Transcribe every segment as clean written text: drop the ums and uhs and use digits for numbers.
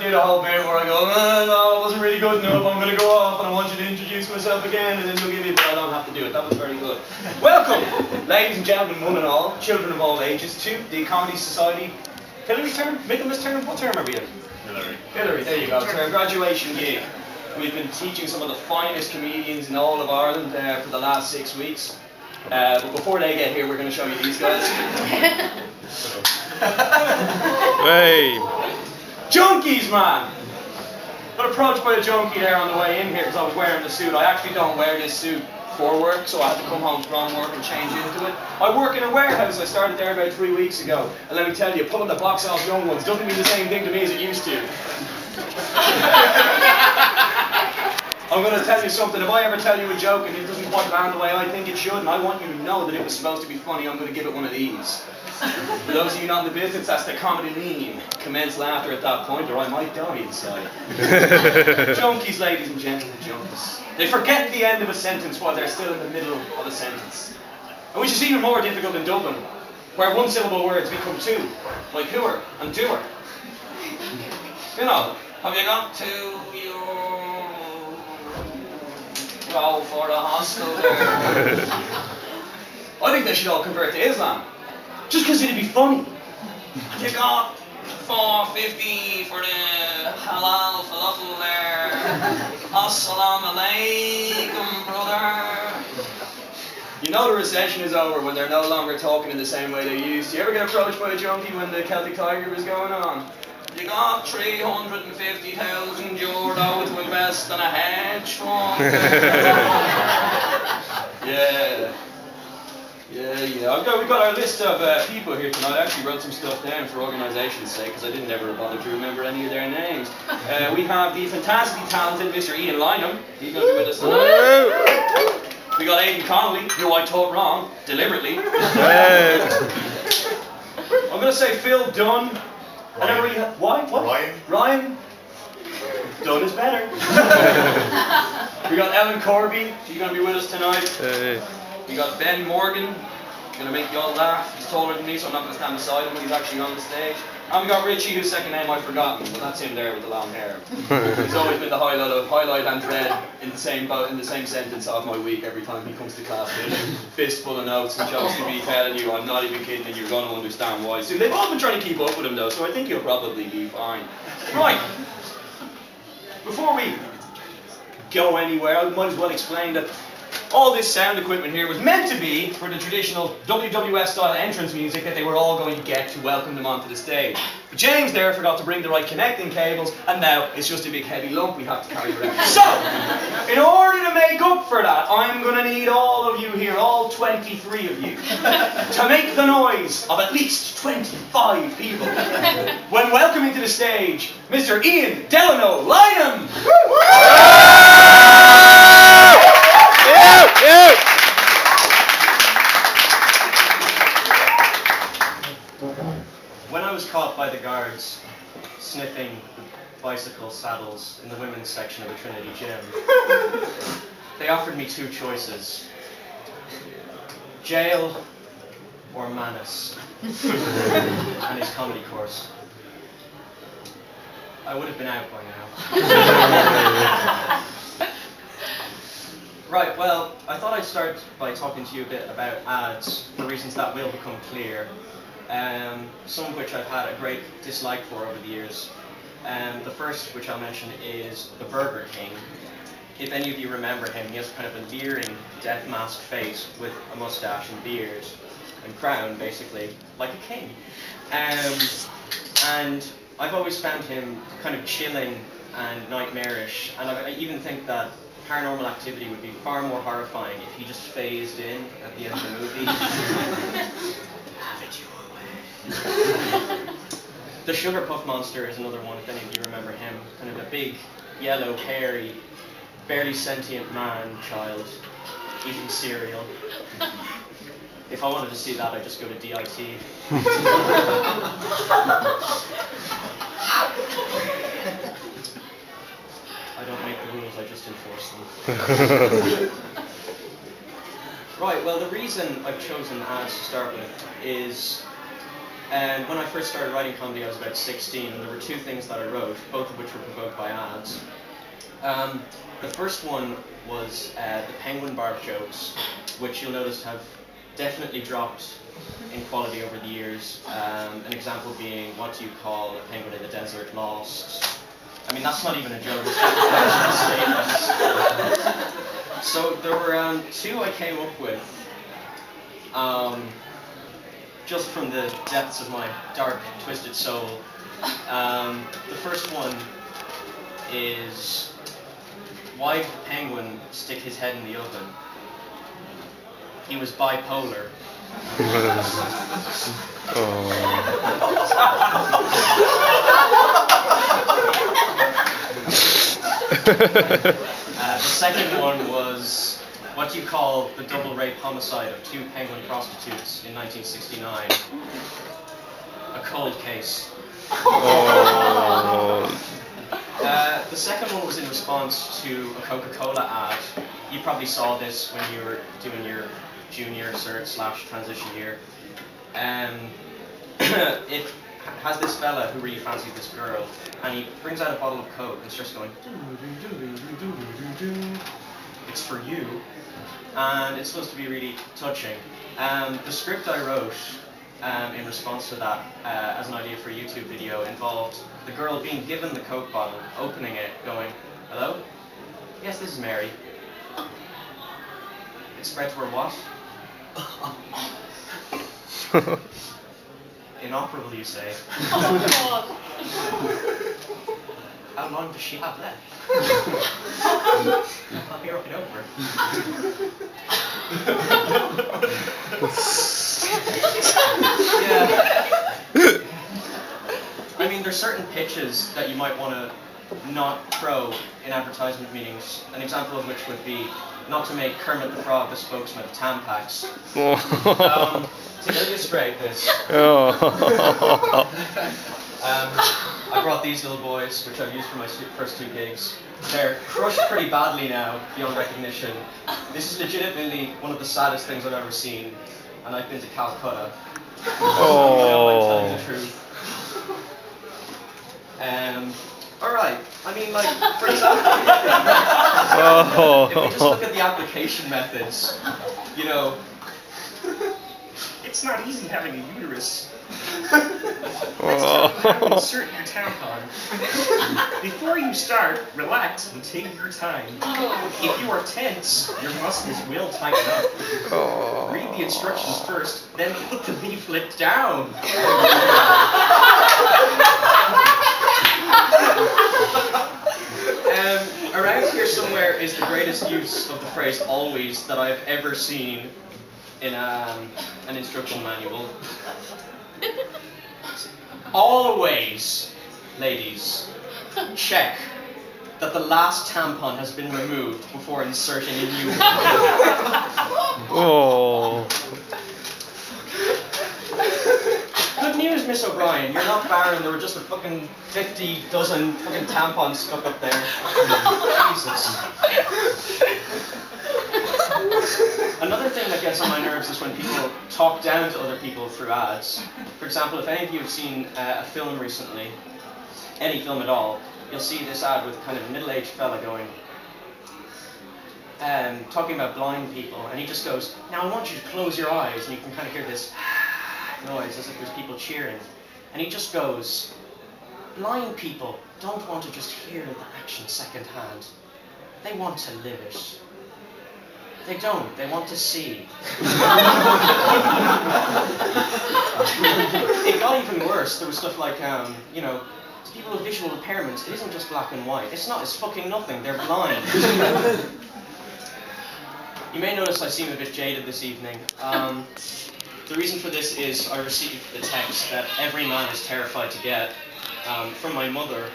Do the whole bit where I go, no, it wasn't really good enough, I'm going to go off and I want you to introduce myself again, and then you'll give me, but I don't have to do it. That was very good. Welcome, ladies and gentlemen, one and all, children of all ages, to the Comedy Society. Hillary's term? Michaelmas term? What term are we in? Hillary, there you go. It's our graduation gig. We've been teaching some of the finest comedians in all of Ireland for the last 6 weeks. But before they get here, we're going to show you these guys. Hey! Junkies, man! Got approached by a junkie there on the way in here because I was wearing the suit. I actually don't wear this suit for work, so I had to come home from work and change into it. I work in a warehouse. I started there about 3 weeks ago. And let me tell you, pulling the box off young ones doesn't mean the same thing to me as it used to. I'm going to tell you something. If I ever tell you a joke and it doesn't quite land the way I think it should, and I want you to know that it was supposed to be funny, I'm going to give it one of these. For those of you not in the business, that's the comedy lean. Commence laughter at that point, or I might die inside. Junkies, ladies and gentlemen, junkies. They forget the end of a sentence while they're still in the middle of a sentence. And which is even more difficult in Dublin, where one-syllable words become two, like hooer and doer. You know, have you got to your... go for the hostel there? I think they should all convert to Islam. Just because it'd be funny. Have you got $4.50 for the halal falafel there? Assalamu alaikum, brother. You know the recession is over when they're no longer talking in the same way they used to. You ever get approached by a junkie when the Celtic Tiger was going on? You got 350,000 euro to invest in a hedge fund. Yeah. We've got our list of people here tonight. I actually wrote some stuff down for organisation's sake because I didn't ever bother to remember any of their names. We have the fantastically talented Mr. Lynam. He's going to be with us tonight. We got Aidan Connolly, who I taught wrong, deliberately. I'm going to say Phil Dunn. What? Ryan. Dunn is better. We got Ellen Corby. She's going to be with us tonight. Hey. We got Ben Morgan, going to make you all laugh. He's taller than me, so I'm not going to stand beside him when he's actually on the stage. And we got Richie, whose second name I've forgotten, but that's him there with the long hair. He's always been the highlight and thread in the same sentence of my week every time he comes to class with a fistful of notes and jokes to be telling you, I'm not even kidding, and you're going to understand why soon. They've all been trying to keep up with him though, so I think he'll probably be fine. Right, before we go anywhere, I might as well explain that all this sound equipment here was meant to be for the traditional WWF style entrance music that they were all going to get to welcome them onto the stage. But James there forgot to bring the right connecting cables, and now it's just a big heavy lump we have to carry around. So, in order to make up for that, I'm going to need all of you here, all 23 of you, to make the noise of at least 25 people when welcoming to the stage Mr. Ian Delano Lynam. When I was caught by the guards sniffing bicycle saddles in the women's section of the Trinity Gym, they offered me two choices: jail or Manus and his comedy course. I would have been out by now. Right, well, I thought I'd start by talking to you a bit about ads for reasons that will become clear, some of which I've had a great dislike for over the years. The first, which I'll mention, is the Burger King. If any of you remember him, he has kind of a leering, death mask face with a mustache and beard and crown, basically, like a king. And I've always found him kind of chilling and nightmarish, and I even think that Paranormal Activity would be far more horrifying if he just phased in at the end of the movie. Have it your way. The Sugar Puff Monster is another one, if any of you remember him. Kind of a big, yellow, hairy, barely sentient man-child eating cereal. If I wanted to see that, I'd just go to DIT. I don't make the rules, I just enforce them. Right, well, the reason I've chosen ads to start with is And when I first started writing comedy, I was about 16, and there were two things that I wrote, both of which were provoked by ads. The first one was the penguin barb jokes, which you'll notice have definitely dropped in quality over the years. An example being, what do you call a penguin in the desert? Lost. I mean, that's not even a joke, it's just a statement. So there were two I came up with, just from the depths of my dark, twisted soul. The first one is, why did the penguin stick his head in the oven? He was bipolar. The second one was, what do you call the double rape homicide of two penguin prostitutes in 1969? A cold case. The second one was in response to a Coca-Cola ad. You probably saw this when you were doing your junior cert / transition year. It has this fella who really fancies this girl, and he brings out a bottle of Coke and starts going, it's for you, and it's supposed to be really touching. The script I wrote in response to that as an idea for a YouTube video involved the girl being given the Coke bottle, opening it, going, hello? Yes, this is Mary. It spread to her what? Inoperable, you say? Oh, how long does she have left? I'll be right over. Yeah. I mean, there's certain pitches that you might want to not throw in advertisement meetings. An example of which would be not to make Kermit the Frog the spokesman of Tampax. To illustrate this, I brought these little boys, which I've used for my first two gigs. They're crushed pretty badly now, beyond recognition. This is legitimately one of the saddest things I've ever seen, and I've been to Calcutta. I'm telling the truth. Alright, I mean, like, for example, if we just look at the application methods, you know, it's not easy having a uterus. Let's tell you how to insert your tampon. Before you start, relax and take your time. If you are tense, your muscles will tighten up. Read the instructions first, then put the leaflet down. Around here somewhere is the greatest use of the phrase always that I've ever seen in an instruction manual. Always, ladies, check that the last tampon has been removed before inserting a new one. Good news, Miss O'Brien, you're not barren. There were just a fucking 50 dozen fucking tampons stuck up there. Jesus. Another thing that gets on my nerves is when people talk down to other people through ads. For example, if any of you have seen a film recently, any film at all, you'll see this ad with kind of a middle-aged fella going, talking about blind people, and he just goes, now I want you to close your eyes, and you can kind of hear this noise as if there's people cheering. And he just goes, blind people don't want to just hear the action secondhand. They want to live it. They don't. They want to see. It got even worse. There was stuff like, you know, to people with visual impairments, it isn't just black and white. It's not. It's fucking nothing. They're blind. You may notice I seem a bit jaded this evening. The reason for this is I received a text that every man is terrified to get from my mother.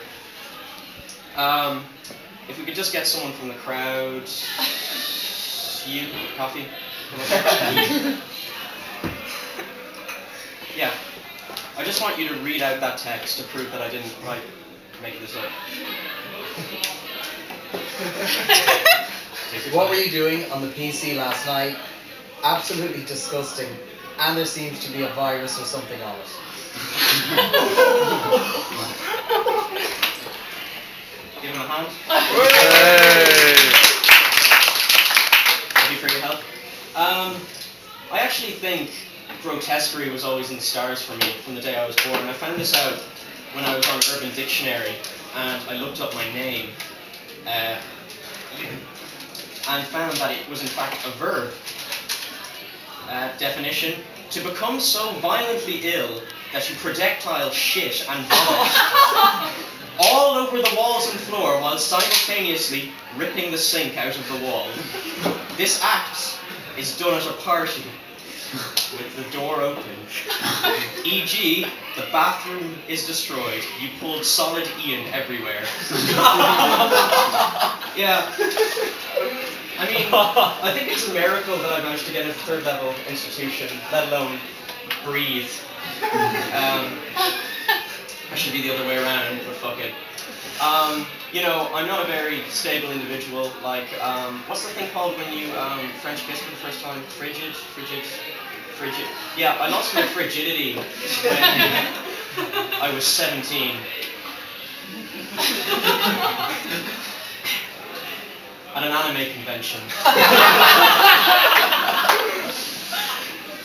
If we could just get someone from the crowd. You, coffee? Yeah. I just want you to read out that text to prove that I didn't make this up. What were you doing on the PC last night? Absolutely disgusting. and there seems to be a virus or something on it. Give him a hand. Hey. Thank you for your help. I actually think grotesquerie was always in the stars for me from the day I was born. I found this out when I was on Urban Dictionary, and I looked up my name, and found that it was in fact a verb. Definition: to become so violently ill that you projectile shit and vomit all over the walls and floor while simultaneously ripping the sink out of the wall. This act is done at a party with the door open. E.g., the bathroom is destroyed. You pulled solid Ian everywhere. Yeah. I mean, I think it's a miracle that I managed to get into third level institution, let alone breathe. I should be the other way around, but fuck it. You know, I'm not a very stable individual. Like, what's the thing called when you French kiss for the first time? Frigid. Yeah, I lost my frigidity when I was 17. At an anime convention.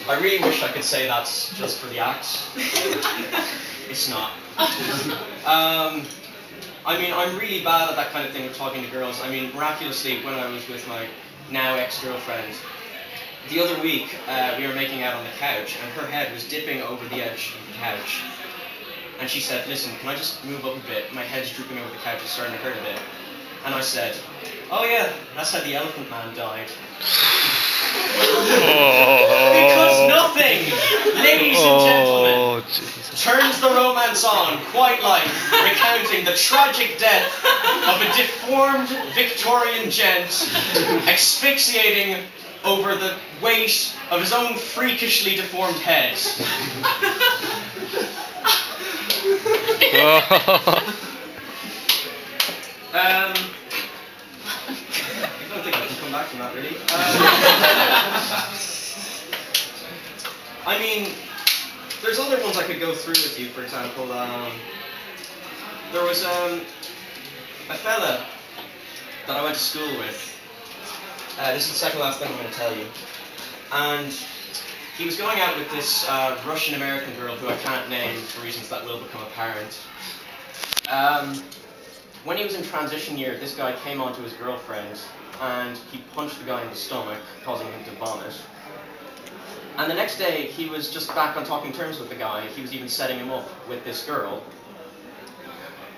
I really wish I could say that's just for the acts. It's not. I mean, I'm really bad at that kind of thing with talking to girls. I mean, miraculously, when I was with my now ex-girlfriend, the other week, we were making out on the couch, and her head was dipping over the edge of the couch. And she said, listen, can I just move up a bit? My head's drooping over the couch, it's starting to hurt a bit. And I said, oh yeah, that's how the Elephant Man died. Because nothing, ladies and gentlemen, turns the romance on quite like recounting the tragic death of a deformed Victorian gent asphyxiating over the weight of his own freakishly deformed head. I don't think I can come back from that, really. I mean, there's other ones I could go through with you. For example, there was a fella that I went to school with. This is the second last thing I'm going to tell you. And he was going out with this Russian-American girl who I can't name for reasons that will become apparent. When he was in transition year, this guy came on to his girlfriend and he punched the guy in the stomach, causing him to vomit. And the next day, he was just back on talking terms with the guy. He was even setting him up with this girl.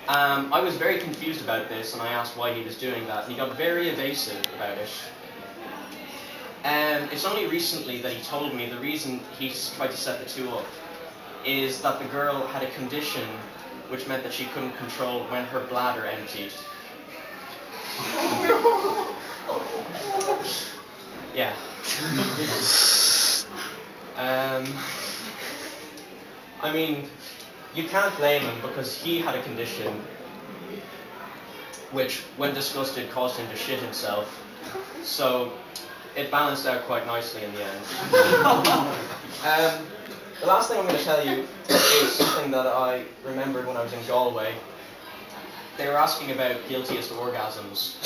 I was very confused about this, and I asked why he was doing that, and he got very evasive about it. It's only recently that he told me the reason he tried to set the two up is that the girl had a condition which meant that she couldn't control when her bladder emptied. Yeah. I mean, you can't blame him because he had a condition which, when disgusted, caused him to shit himself. So it balanced out quite nicely in the end. The last thing I'm going to tell you is something that I remembered when I was in Galway. They were asking about guiltiest orgasms.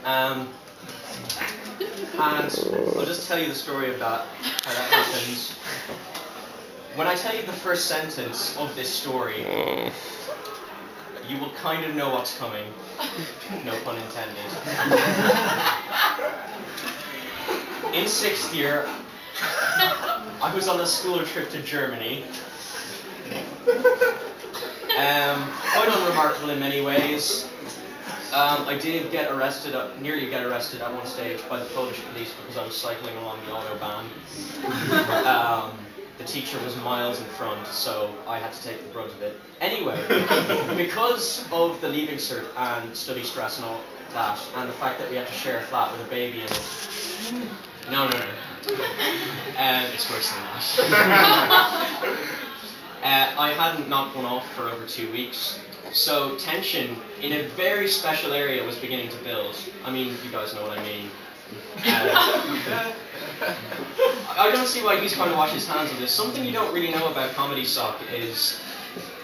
And I'll just tell you the story of that, how that happened. When I tell you the first sentence of this story, you will kind of know what's coming. No pun intended. In 6th year, I was on a school trip to Germany. Quite unremarkable in many ways. I did get arrested, nearly get arrested at one stage by the Polish police because I was cycling along the autobahn. The teacher was miles in front, so I had to take the brunt of it. Anyway, because of the leaving cert and study stress and all that, and the fact that we had to share a flat with a baby in it. No. It's worse than that. I hadn't knocked one off for over 2 weeks, so tension in a very special area was beginning to build. I mean, you guys know what I mean. I don't see why he's trying to wash his hands of this. Something you don't really know about ComedySoc is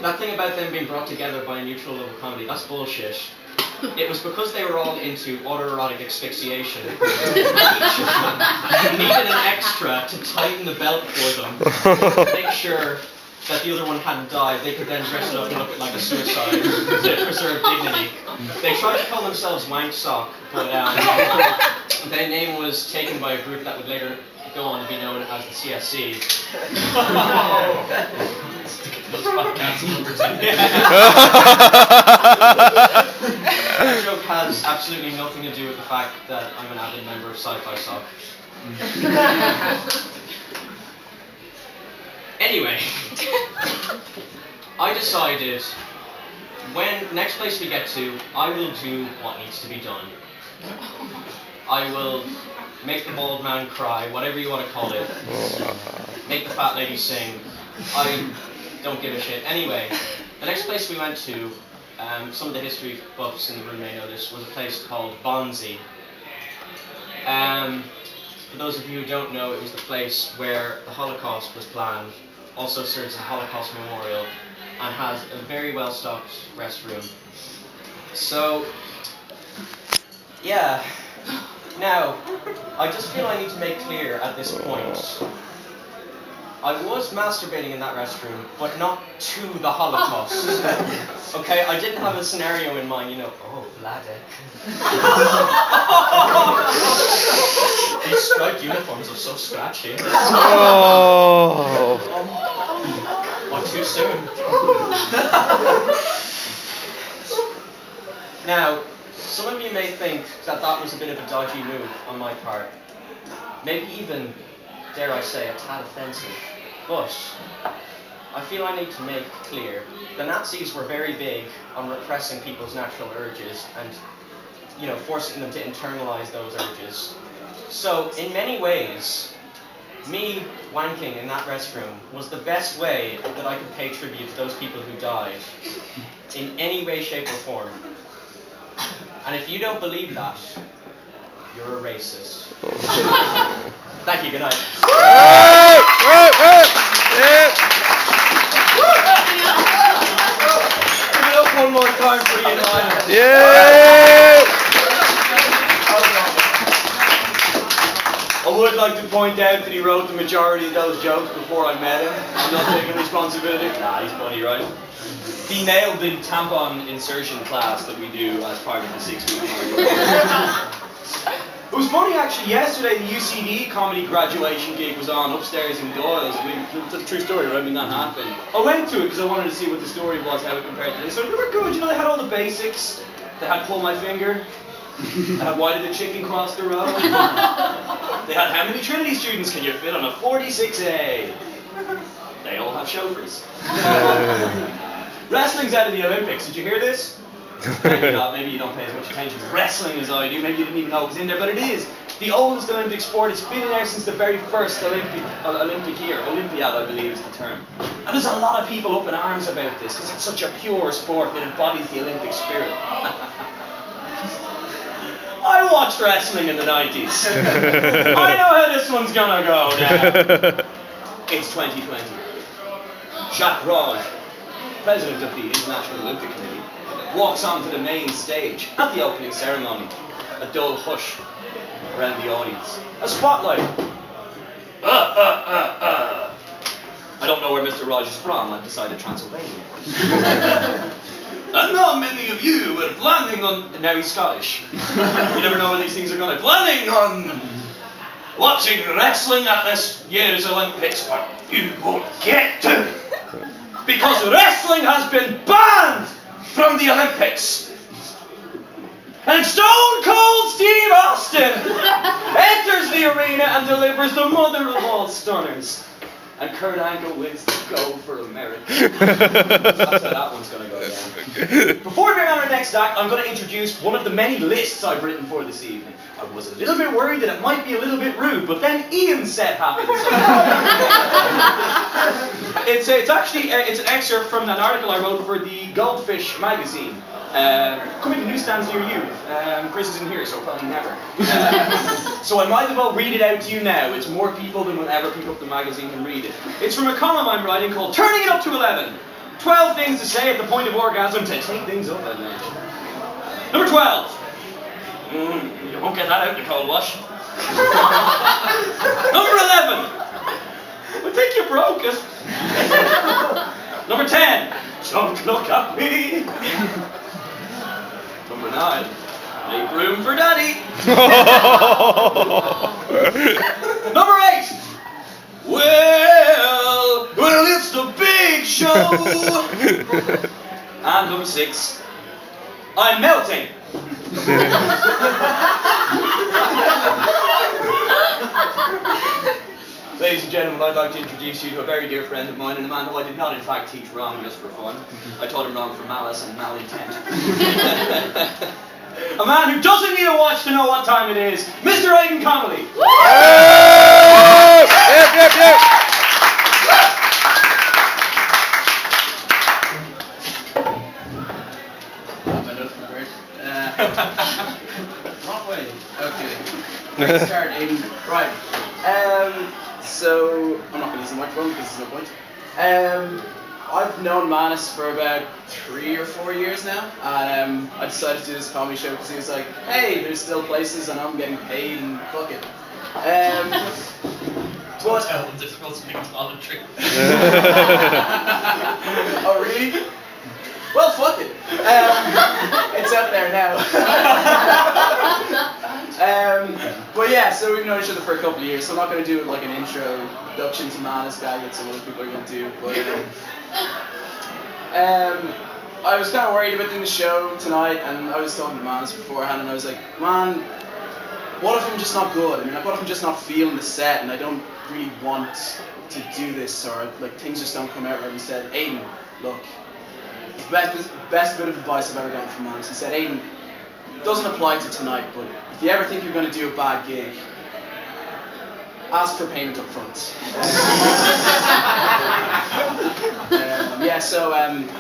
that thing about them being brought together by a neutral love of comedy. That's bullshit. It was because they were all into autoerotic asphyxiation. Each needed an extra to tighten the belt for them, make sure that the other one hadn't died. They could then dress it up and look like a suicide to preserve dignity. They tried to call themselves Wank Sock, but their name was taken by a group that would later go on to be known as the CSC. That joke has absolutely nothing to do with the fact that I'm an avid member of Sci-Fi Soc. Anyway, I decided when next place we get to, I will do what needs to be done. I will make the bald man cry, whatever you want to call it. Make the fat lady sing. I don't give a shit. Anyway, the next place we went to, some of the history buffs in the room may know this, was a place called Bonzi. For those of you who don't know, it was the place where the Holocaust was planned, also serves as a Holocaust memorial, and has a very well-stocked restroom. So, yeah. Now, I just feel I need to make clear at this point, I was masturbating in that restroom, but not to the Holocaust. Okay, I didn't have a scenario in mind, oh, bladder. These striped uniforms are so scratchy. Oh. Or too soon. Now, some of you may think that that was a bit of a dodgy move on my part. Maybe even, dare I say, a tad offensive. But I feel I need to make clear, the Nazis were very big on repressing people's natural urges and, forcing them to internalize those urges. So, in many ways, me wanking in that restroom was the best way that I could pay tribute to those people who died, in any way, shape, or form. And if you don't believe that, you're a racist. Thank you, good night. Give it up one more time for Ian. Yeah. I would like to point out that he wrote the majority of those jokes before I met him. I'm not taking responsibility. Nah, he's funny, right? He nailed the tampon insertion class that we do as part of the 6-week program. It was funny actually, yesterday the UCD comedy graduation gig was on upstairs in Doyle's. It's a true story, right? I mean, that happened. I went to it because I wanted to see what the story was, how it compared to this. So they were good, they had all the basics. They had pull my finger. They had why did the chicken cross the road? They had how many Trinity students can you fit on a 46A? They all have chauffeurs. Wrestling's out of the Olympics. Did you hear this? Maybe not. Maybe you don't pay as much attention to wrestling as I do. Maybe you didn't even know it was in there, but it is. The oldest Olympic sport. It's been in there since the very first Olympic year. Olympiad, I believe, is the term. And there's a lot of people up in arms about this because it's such a pure sport that embodies the Olympic spirit. I watched wrestling in the 90s. I know how this one's gonna go now. It's 2020. Jacques Raj, president of the International Olympic Committee, walks onto the main stage at the opening ceremony. A dull hush around the audience. A spotlight. I don't know where Mr. Raj is from. I've decided Transylvania. And now many of you are planning on... Now he's Scottish. You never know when these things are going to... Planning on watching wrestling at this year's Olympics, but you won't get to. Because wrestling has been banned from the Olympics. And Stone Cold Steve Austin enters the arena and delivers the mother of all stunners. And Kurt Angle wins the go for America. That's how that one's going to go down. Before we bring on our next act, I'm going to introduce one of the many lists I've written for this evening. I was a little bit worried that it might be a little bit rude, but then Ian's set happened. It's an excerpt from an article I wrote for the Goldfish magazine. Come in, the newsstand's near you. Chris isn't here, so probably never. So I might as well read it out to you now. It's more people than will ever pick up the magazine and read it. It's from a column I'm writing called Turning It Up to 11. 12 things to say at the point of orgasm to take things up a notch. Number 12. You won't get that out in the cold wash. Number 11. I think you broke it. Number 10. Don't look at me. Number 9. Make room for Daddy. Number 8. Well, it's the big show. And number 6. I'm melting. Ladies and gentlemen, I'd like to introduce you to a very dear friend of mine and a man who I did not in fact teach wrong just for fun. I taught him wrong for malice and malintent. A man who doesn't need a watch to know what time it is, Mr. Aidan Connolly. Wrong way. Okay. Let's start, Aidan. Right. So I'm not going to use the microphone because there's no point. I've known Manus for about 3 or 4 years now, and I decided to do this comedy show because he was like, "Hey, there's still places, and I'm getting paid, and fuck it." But Tell them this was being voluntary. oh really? Well, fuck it. It's out there now. But yeah, so we've known each other for a couple of years, so I'm not going to do like an introduction to Manus guy that some other people are going to do. But I was kind of worried about doing the show tonight, and I was talking to Manus beforehand, and I was like, man, what if I'm just not good? I mean, like, what if I'm just not feeling the set, and I don't really want to do this, or like things just don't come out right? He said, Aidan, look. Best bit of advice I've ever gotten from Manus. He said, Aidan, it doesn't apply to tonight, but if you ever think you're going to do a bad gig, ask for payment up front.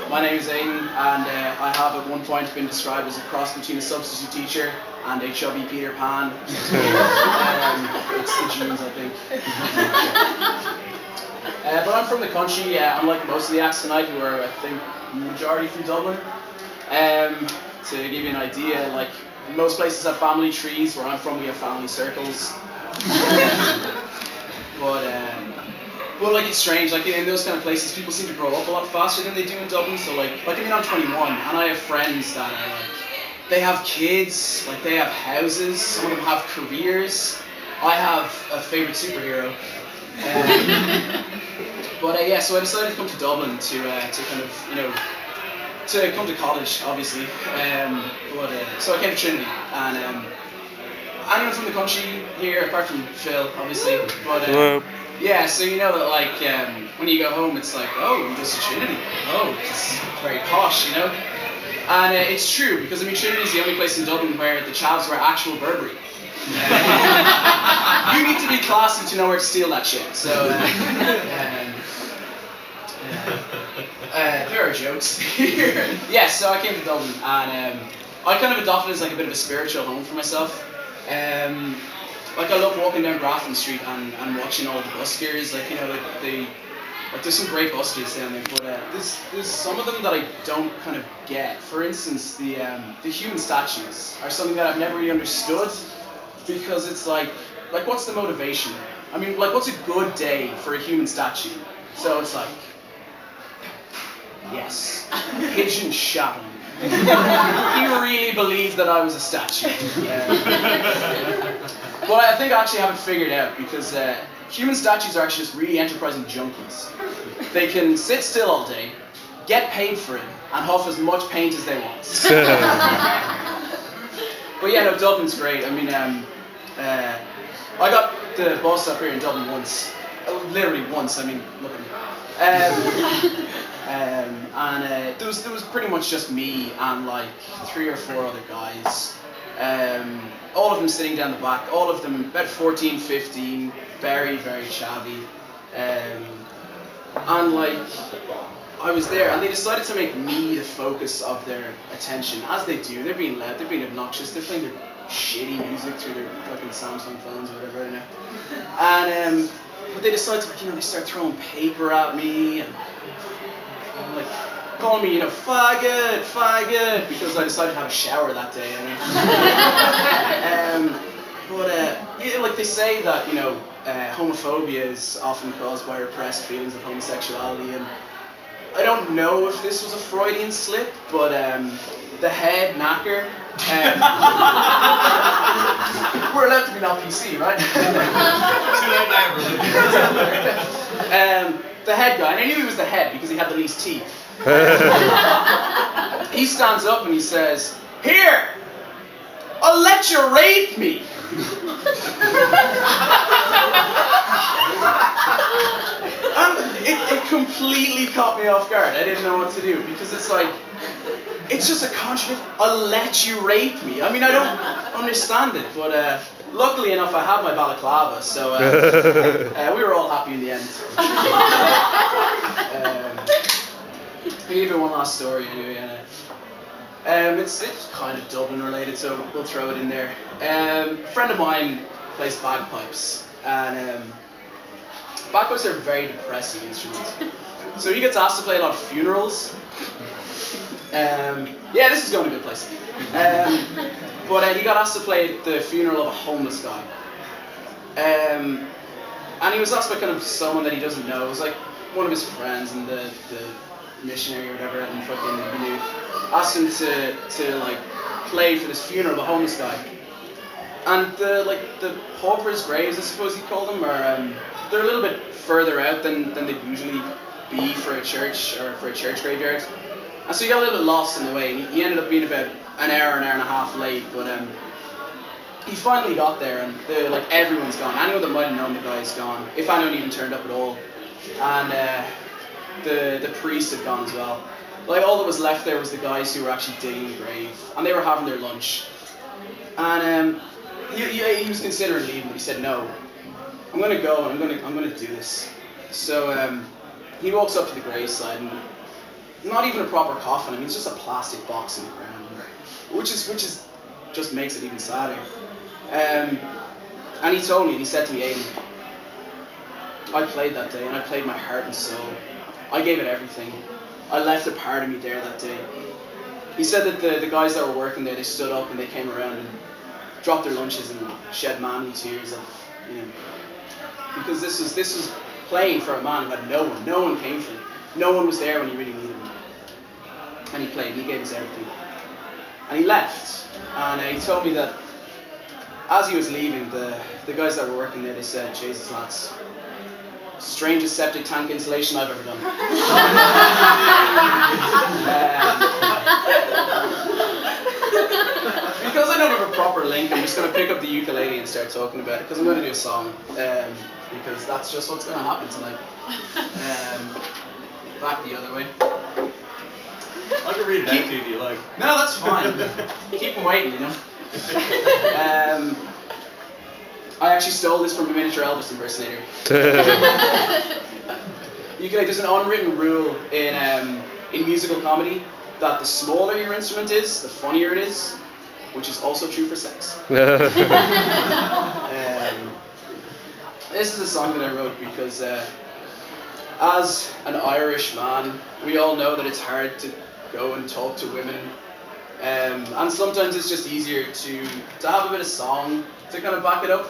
My name is Aidan, and I have at one point been described as a cross between a substitute teacher and a chubby Peter Pan. It's the genes, I think. But I'm from the country, unlike most of the acts tonight who are, I think, majority from Dublin. To give you an idea, like most places have family trees. Where I'm from, we have family circles. But like it's strange. Like in those kind of places, people seem to grow up a lot faster than they do in Dublin. So like I mean, I'm 21, and I have friends that are like, they have kids, like they have houses. Some of them have careers. I have a favorite superhero. So I decided to come to Dublin to kind of, to come to college, obviously. So I came to Trinity, and anyone from the country here, apart from Phil, obviously. But yeah, so you know that like when you go home, it's like, oh, you go to Trinity. Oh, it's very posh, you know. And it's true because I mean Trinity is the only place in Dublin where the chavs wear actual Burberry. You need to be classy to know where to steal that shit. So there are jokes here. Yeah, so I came to Dublin, and I kind of adopted it as like a bit of a spiritual home for myself. Like I love walking down Grafton Street and watching all the buskers. Like there's some great buskers down there, but there's some of them that I don't kind of get. For instance, the human statues are something that I've never really understood, because it's like what's the motivation? I mean, like what's a good day for a human statue? So it's like, yes, pigeon shot him. He really believed that I was a statue. But I think I actually have it figured out, because human statues are actually just really enterprising junkies. They can sit still all day, get paid for it, and huff as much paint as they want. But yeah, no, Dublin's great. I mean, I got the bus up here in Dublin once. Literally once, I mean, look at me. There was pretty much just me and like 3 or 4 other guys. All of them sitting down the back, all of them about 14, 15, very, very shabby. And like, I was there, and they decided to make me the focus of their attention, as they do. They're being loud, they're being obnoxious, they're playing their shitty music through their fucking Samsung phones or whatever, you know. And but they decided to, they start throwing paper at me and like calling me, faggot, because I decided to have a shower that day. Like they say that homophobia is often caused by repressed feelings of homosexuality, and I don't know if this was a Freudian slip, but the head knacker. We're allowed to be not PC, right? Too late now, the head guy, and I knew he was the head because he had the least teeth. He stands up and he says, "Here, I'll let you rape me." And it completely caught me off guard. I didn't know what to do because it's just a contradiction. I'll let you rape me. I mean, I don't understand it, but luckily enough, I had my balaclava, so we were all happy in the end. I'll give you one last story anyway. It's kind of Dublin related, so we'll throw it in there. A friend of mine plays bagpipes, and bagpipes are a very depressing instrument. So he gets asked to play a lot of funerals. This is going to a good place. But he got asked to play at the funeral of a homeless guy. And he was asked by kind of someone that he doesn't know. It was like one of his friends and the missionary or whatever, and fucking asked him to play for this funeral of a homeless guy. And the paupers' graves, I suppose you call them, are they're a little bit further out than they'd usually be for a church or for a church graveyard. And so he got a little bit lost in the way. He ended up being about an hour and a half late, but he finally got there, and everyone's gone. Anyone that might have known the guy is gone, if anyone even turned up at all. And the priest had gone as well. All that was left there was the guys who were actually digging the grave, and they were having their lunch. And he was considering leaving, but he said, "No, I'm gonna go, and I'm gonna do this." So he walks up to the graveside, and not even a proper coffin. I mean, it's just a plastic box in the ground, which just makes it even sadder. And he told me, and he said to me, "Aidan, I played that day, and I played my heart and soul. I gave it everything. I left a part of me there that day." He said that the guys that were working there, they stood up and they came around and dropped their lunches and shed manly tears because this was playing for a man who had no one came for him. No one was there when he really needed him. And he played, and he gave us everything. And he left. And he told me that as he was leaving, the guys that were working there, they said, "Jesus, lads, strangest septic tank installation I've ever done." Because I don't have a proper link, I'm just going to pick up the ukulele and start talking about it, because I'm going to do a song, because that's just what's going to happen tonight. Back the other way. I can read it out to you if you like. No, that's fine. Keep them waiting, I actually stole this from a miniature Elvis impersonator. There's an unwritten rule in musical comedy that the smaller your instrument is, the funnier it is, which is also true for sex. This is a song that I wrote because as an Irish man, we all know that it's hard to go and talk to women, and sometimes it's just easier to have a bit of song to kind of back it up.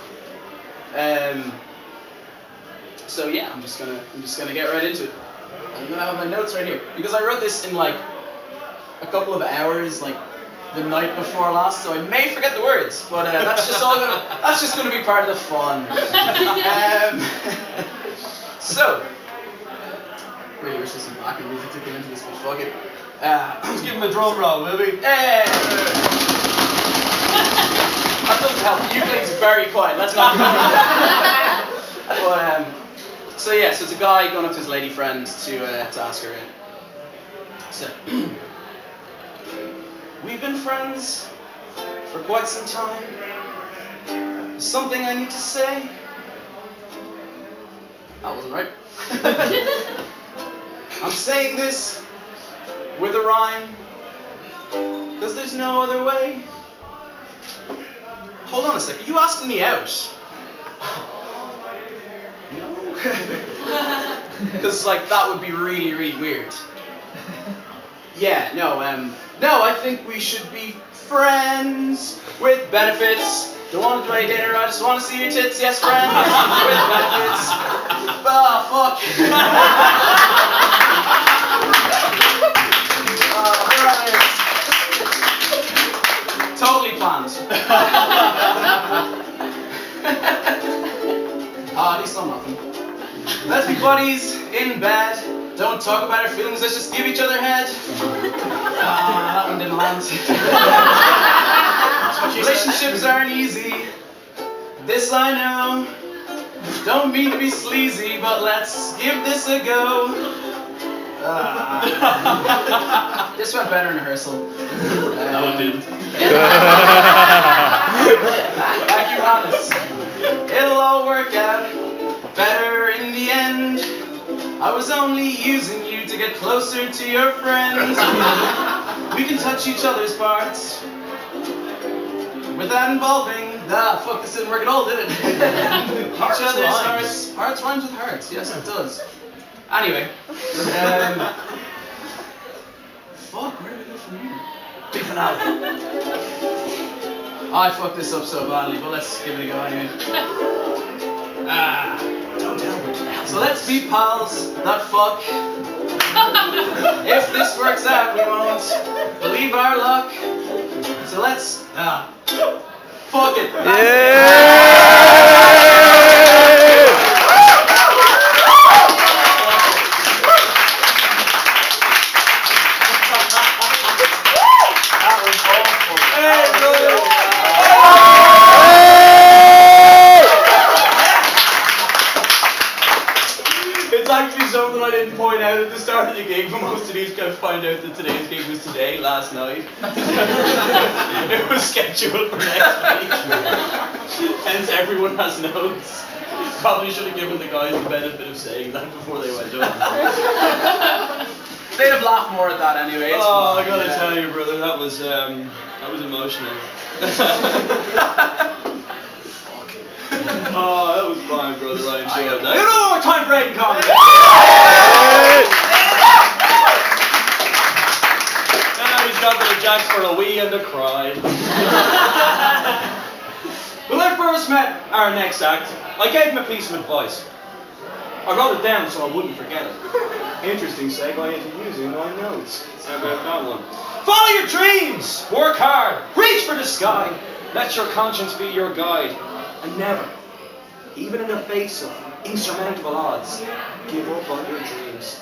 So yeah, I'm just gonna get right into it. I'm gonna have my notes right here because I wrote this in a couple of hours, the night before last, so I may forget the words, but that's just gonna be part of the fun. So, really wish there's some backing music to get into this, but fuck it. Let's give him a drum roll, will we? Hey! That doesn't help. The ukule's very quiet. Let's not do that. So it's a guy going up to his lady friend to ask her in. So, we've been friends for quite some time. There's something I need to say. That wasn't right. I'm saying this with a rhyme, cause there's no other way. Hold on a second, you asking me out? No. Cause like that would be really, really weird. Yeah, no, I think we should be friends with benefits. Don't want to do any dinner, I just want to see your tits, yes, friends with benefits. Ah, fuck. Right. Totally planned. At least I'm nothing. Let's be buddies in bed. Don't talk about our feelings, let's just give each other head. That one didn't land. Relationships aren't easy. This I know. Don't mean to be sleazy, but let's give this a go. This went better in rehearsal. No, it didn't. Thank you, Manus. It'll all work out better in the end. I was only using you to get closer to your friends. We can touch each other's parts without involving. Fuck, this didn't work at all, did it? Each other's hearts. Hearts rhymes with hearts. Yes, it does. Anyway. Fuck, where do we go from here? Big finale. I fucked this up so badly, but let's give it a go anyway. Don't tell me. So let's be pals that fuck. If this works out, we won't believe our luck. So let's fuck it. It's actually something I didn't point out at the start of the gig, but most of these guys find out that today's gig was today, last night. It was scheduled for next week. Hence everyone has notes. Probably should have given the guys the benefit of saying that before they went up. They'd have laughed more at that anyway. It's Oh, I fine, gotta yeah. tell you, brother, that was emotional. Oh, that was fine, brother. I enjoyed that. You know what? Time for Aidan comedy. Now he's got the jacks for a wee and a cry. When I first met our next act, I gave him a piece of advice. I wrote it down so I wouldn't forget it. Interesting segue into using my notes. How about that one? Follow your dreams! Work hard! Reach for the sky! Let your conscience be your guide. And never, even in the face of insurmountable odds, give up on your dreams.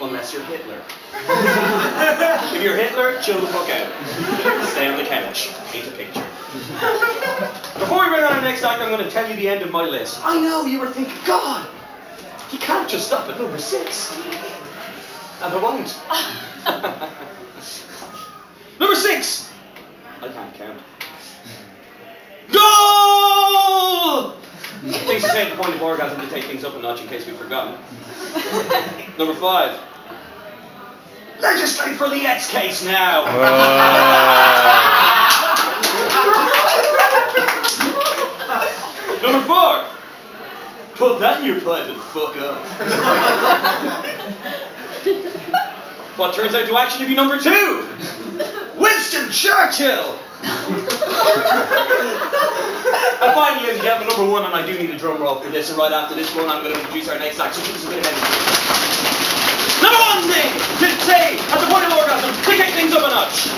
Unless you're Hitler. If you're Hitler, chill the fuck out. Stay on the couch. Paint a picture. Before we bring on our next act, I'm going to tell you the end of my list. I know you were thinking, God, you can't just stop at number 6. And I won't. Number 6. I can't count. Goal! Things to say at the point of orgasm to take things up a notch in case we've forgotten. Number 5. Legislate for the X case now. Number 4. Put that in your pipe and fuck up. What turns out to actually be number 2. Winston Churchill. And finally, ladies and gentlemen, number 1, and I do need a drum roll for this, and right after this one, I'm going to introduce our next act, so give us a bit of energy. Number 1 thing to say at the point of orgasm to kick things up a notch.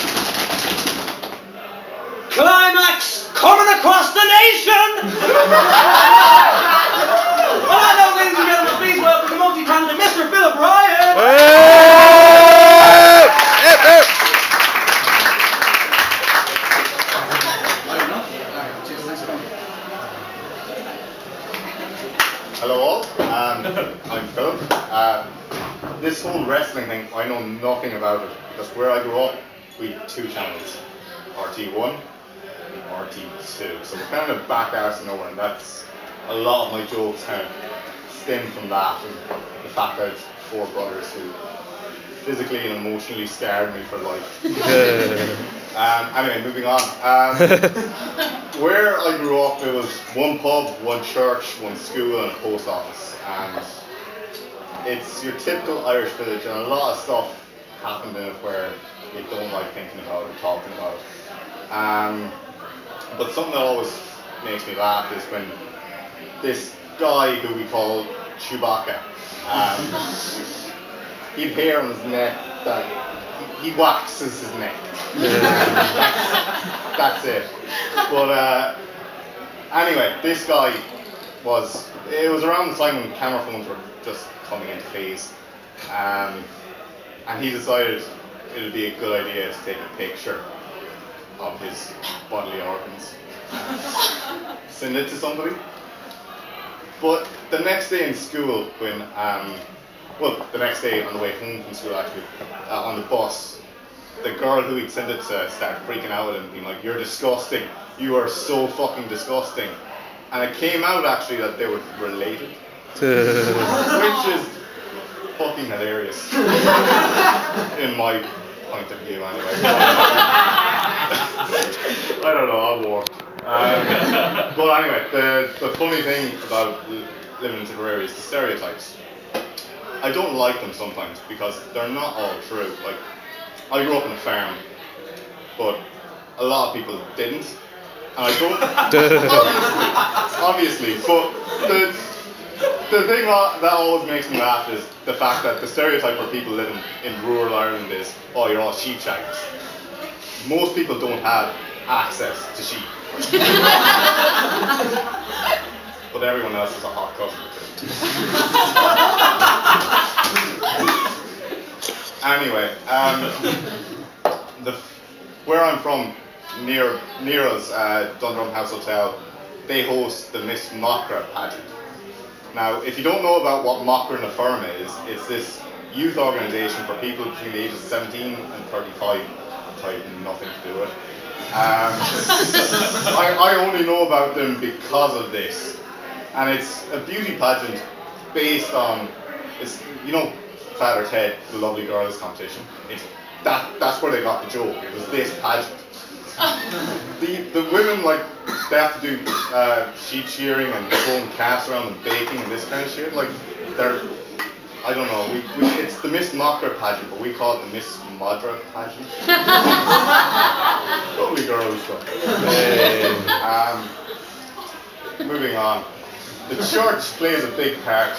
Climax coming across the nation! Well, I know, ladies and gentlemen, please welcome the multi-talented Mr. Phillip Ryan! Hello all, I'm Phillip. This whole wrestling thing, I know nothing about it, because where I grew up, we had 2 channels, RT1 and RT2, so we're kind of back arse nowhere, and that's a lot of my jokes now. stemmed from that and the fact that it's 4 brothers who physically and emotionally scarred me for life. Anyway, moving on. Where I grew up, there was one pub, one church, one school, and a post office. And it's your typical Irish village, and a lot of stuff happened in it where you don't like thinking about or talking about it. But something that always makes me laugh is when this guy who we call Chewbacca, he'd hair on his neck that he waxes his neck. That's it. But anyway, this guy it was around the time when camera phones were just coming into phase, and he decided it would be a good idea to take a picture of his bodily organs and send it to somebody. But the next day in school, when the next day on the way home from school actually, on the bus, the girl who he'd sent it to started freaking out at him, being like, "You're disgusting. You are so fucking disgusting." And it came out actually that they were related, which is fucking hilarious in my point of view anyway. I don't know, I'm warped. But anyway, the funny thing about living in Tipperary is the stereotypes. I don't like them sometimes because they're not all true. Like, I grew up on a farm, but a lot of people didn't. And I don't, obviously, but the thing that always makes me laugh is the fact that the stereotype for people living in rural Ireland is, oh, you're all sheep shaggers. Most people don't have access to sheep. But everyone else is a hot cousin. Anyway, where I'm from, near us, Donohue House Hotel, they host the Miss Mockra pageant. Now, if you don't know about what Mockra na Firma is, it's this youth organisation for people between the ages of 17 and 35. I have nothing to do with it. I only know about them because of this. And it's a beauty pageant based on, Father Ted, the Lovely Girls competition. That's where they got the joke. It was this pageant. The women, they have to do sheep shearing and throwing calves around and baking and this kind of shit. I don't know. It's the Miss Mockra pageant, but we call it the Miss Modra pageant. Lovely girls, though. Moving on. The church plays a big part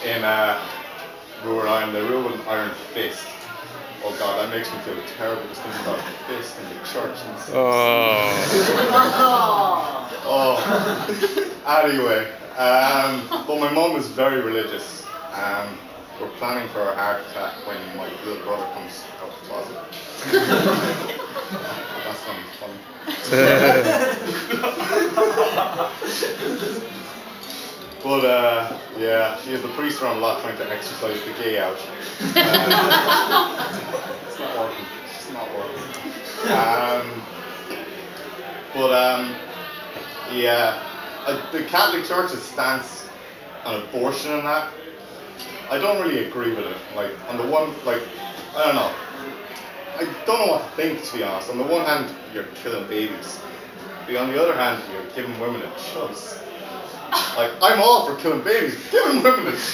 in rural Ireland. They rule with an iron fist. Oh God, that makes me feel terrible just thinking about the fist and the church and Anyway, but my mum is very religious. We're planning for a heart attack when my little brother comes out of the closet. That's gonna be funny. But yeah, she has the priest around a lot trying to exercise the gay out. It's not working. It's not working. The Catholic Church's stance on abortion and that, I don't really agree with it. On the one, I don't know. I don't know what to think, to be honest. On the one hand, you're killing babies. But on the other hand, you're giving women a choice. I'm all for killing babies, giving women a choice.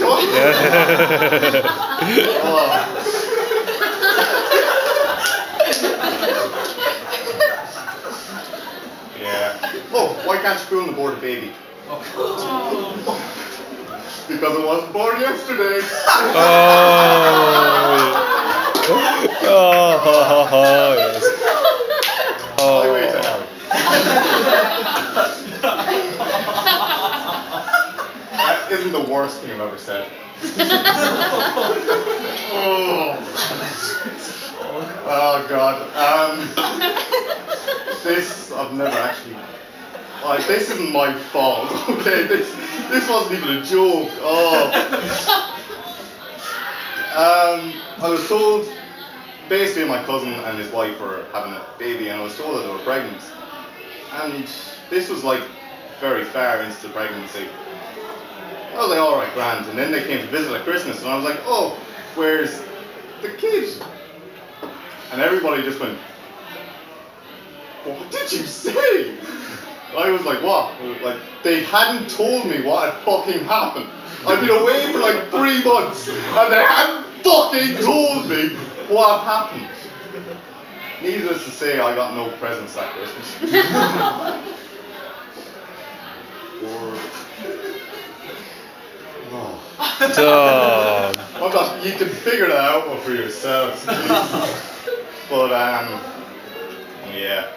Yeah. Oh, why can't you pull and abort a baby? Because it wasn't born yesterday. Yes. Highway to hell. That isn't the worst thing I've ever said. Oh God. This I've never actually. This isn't my fault. Okay, this wasn't even a joke. I was told. Basically, my cousin and his wife were having a baby, and I was told that they were pregnant. And this was very far into the pregnancy. I was like, alright, grand. And then they came to visit at Christmas, and I was like, oh, where's the kid? And everybody just went, what did you say? I was like, what? Like, they hadn't told me what had fucking happened. I've been away for like 3 months, and they hadn't fucking told me what happened. Needless to say, I got no presents that Christmas. Oh. Well, you can figure that out for yourselves. But yeah.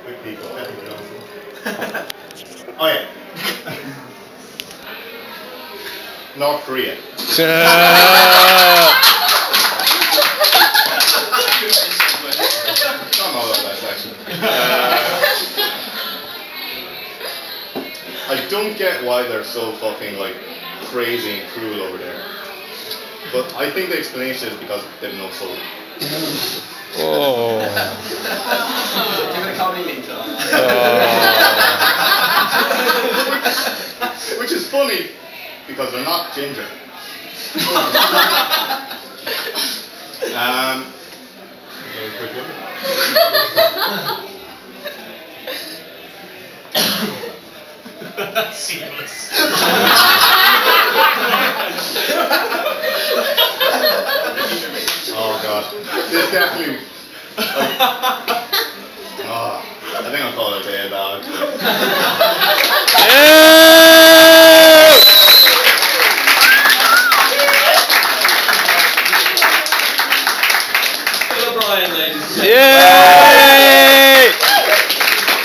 Good people. Oh yeah. North Korea. I don't know about that section. I don't get why they're so fucking like crazy and cruel over there. But I think the explanation is because they have no soul. Oh. Give it a comedy link to Which is funny because they're not ginger. Very quickly. Seamless. Oh god. This definitely. Oh, I think I'll call it a day about it. Brian, ladies and gentlemen. Yay!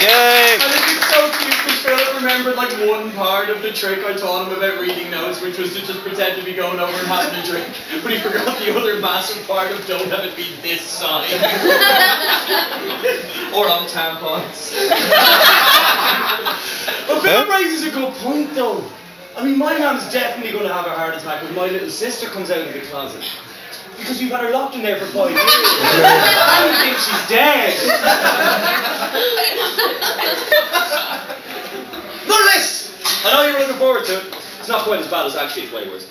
Yay! I think it's so cute because Phillip remembered like one part of the trick I taught him about reading notes, which was to just pretend to be going over and having a drink, but he forgot the other massive part of don't have it be this side. Or on tampons. But Phillip raises a good point though. I mean, my mom's definitely going to have a heart attack when my little sister comes out of the closet. Because you've had her locked in there for 5 years. I don't think she's dead. Nonetheless, I know you're looking forward to it. It's not quite as bad as actually it's way worse.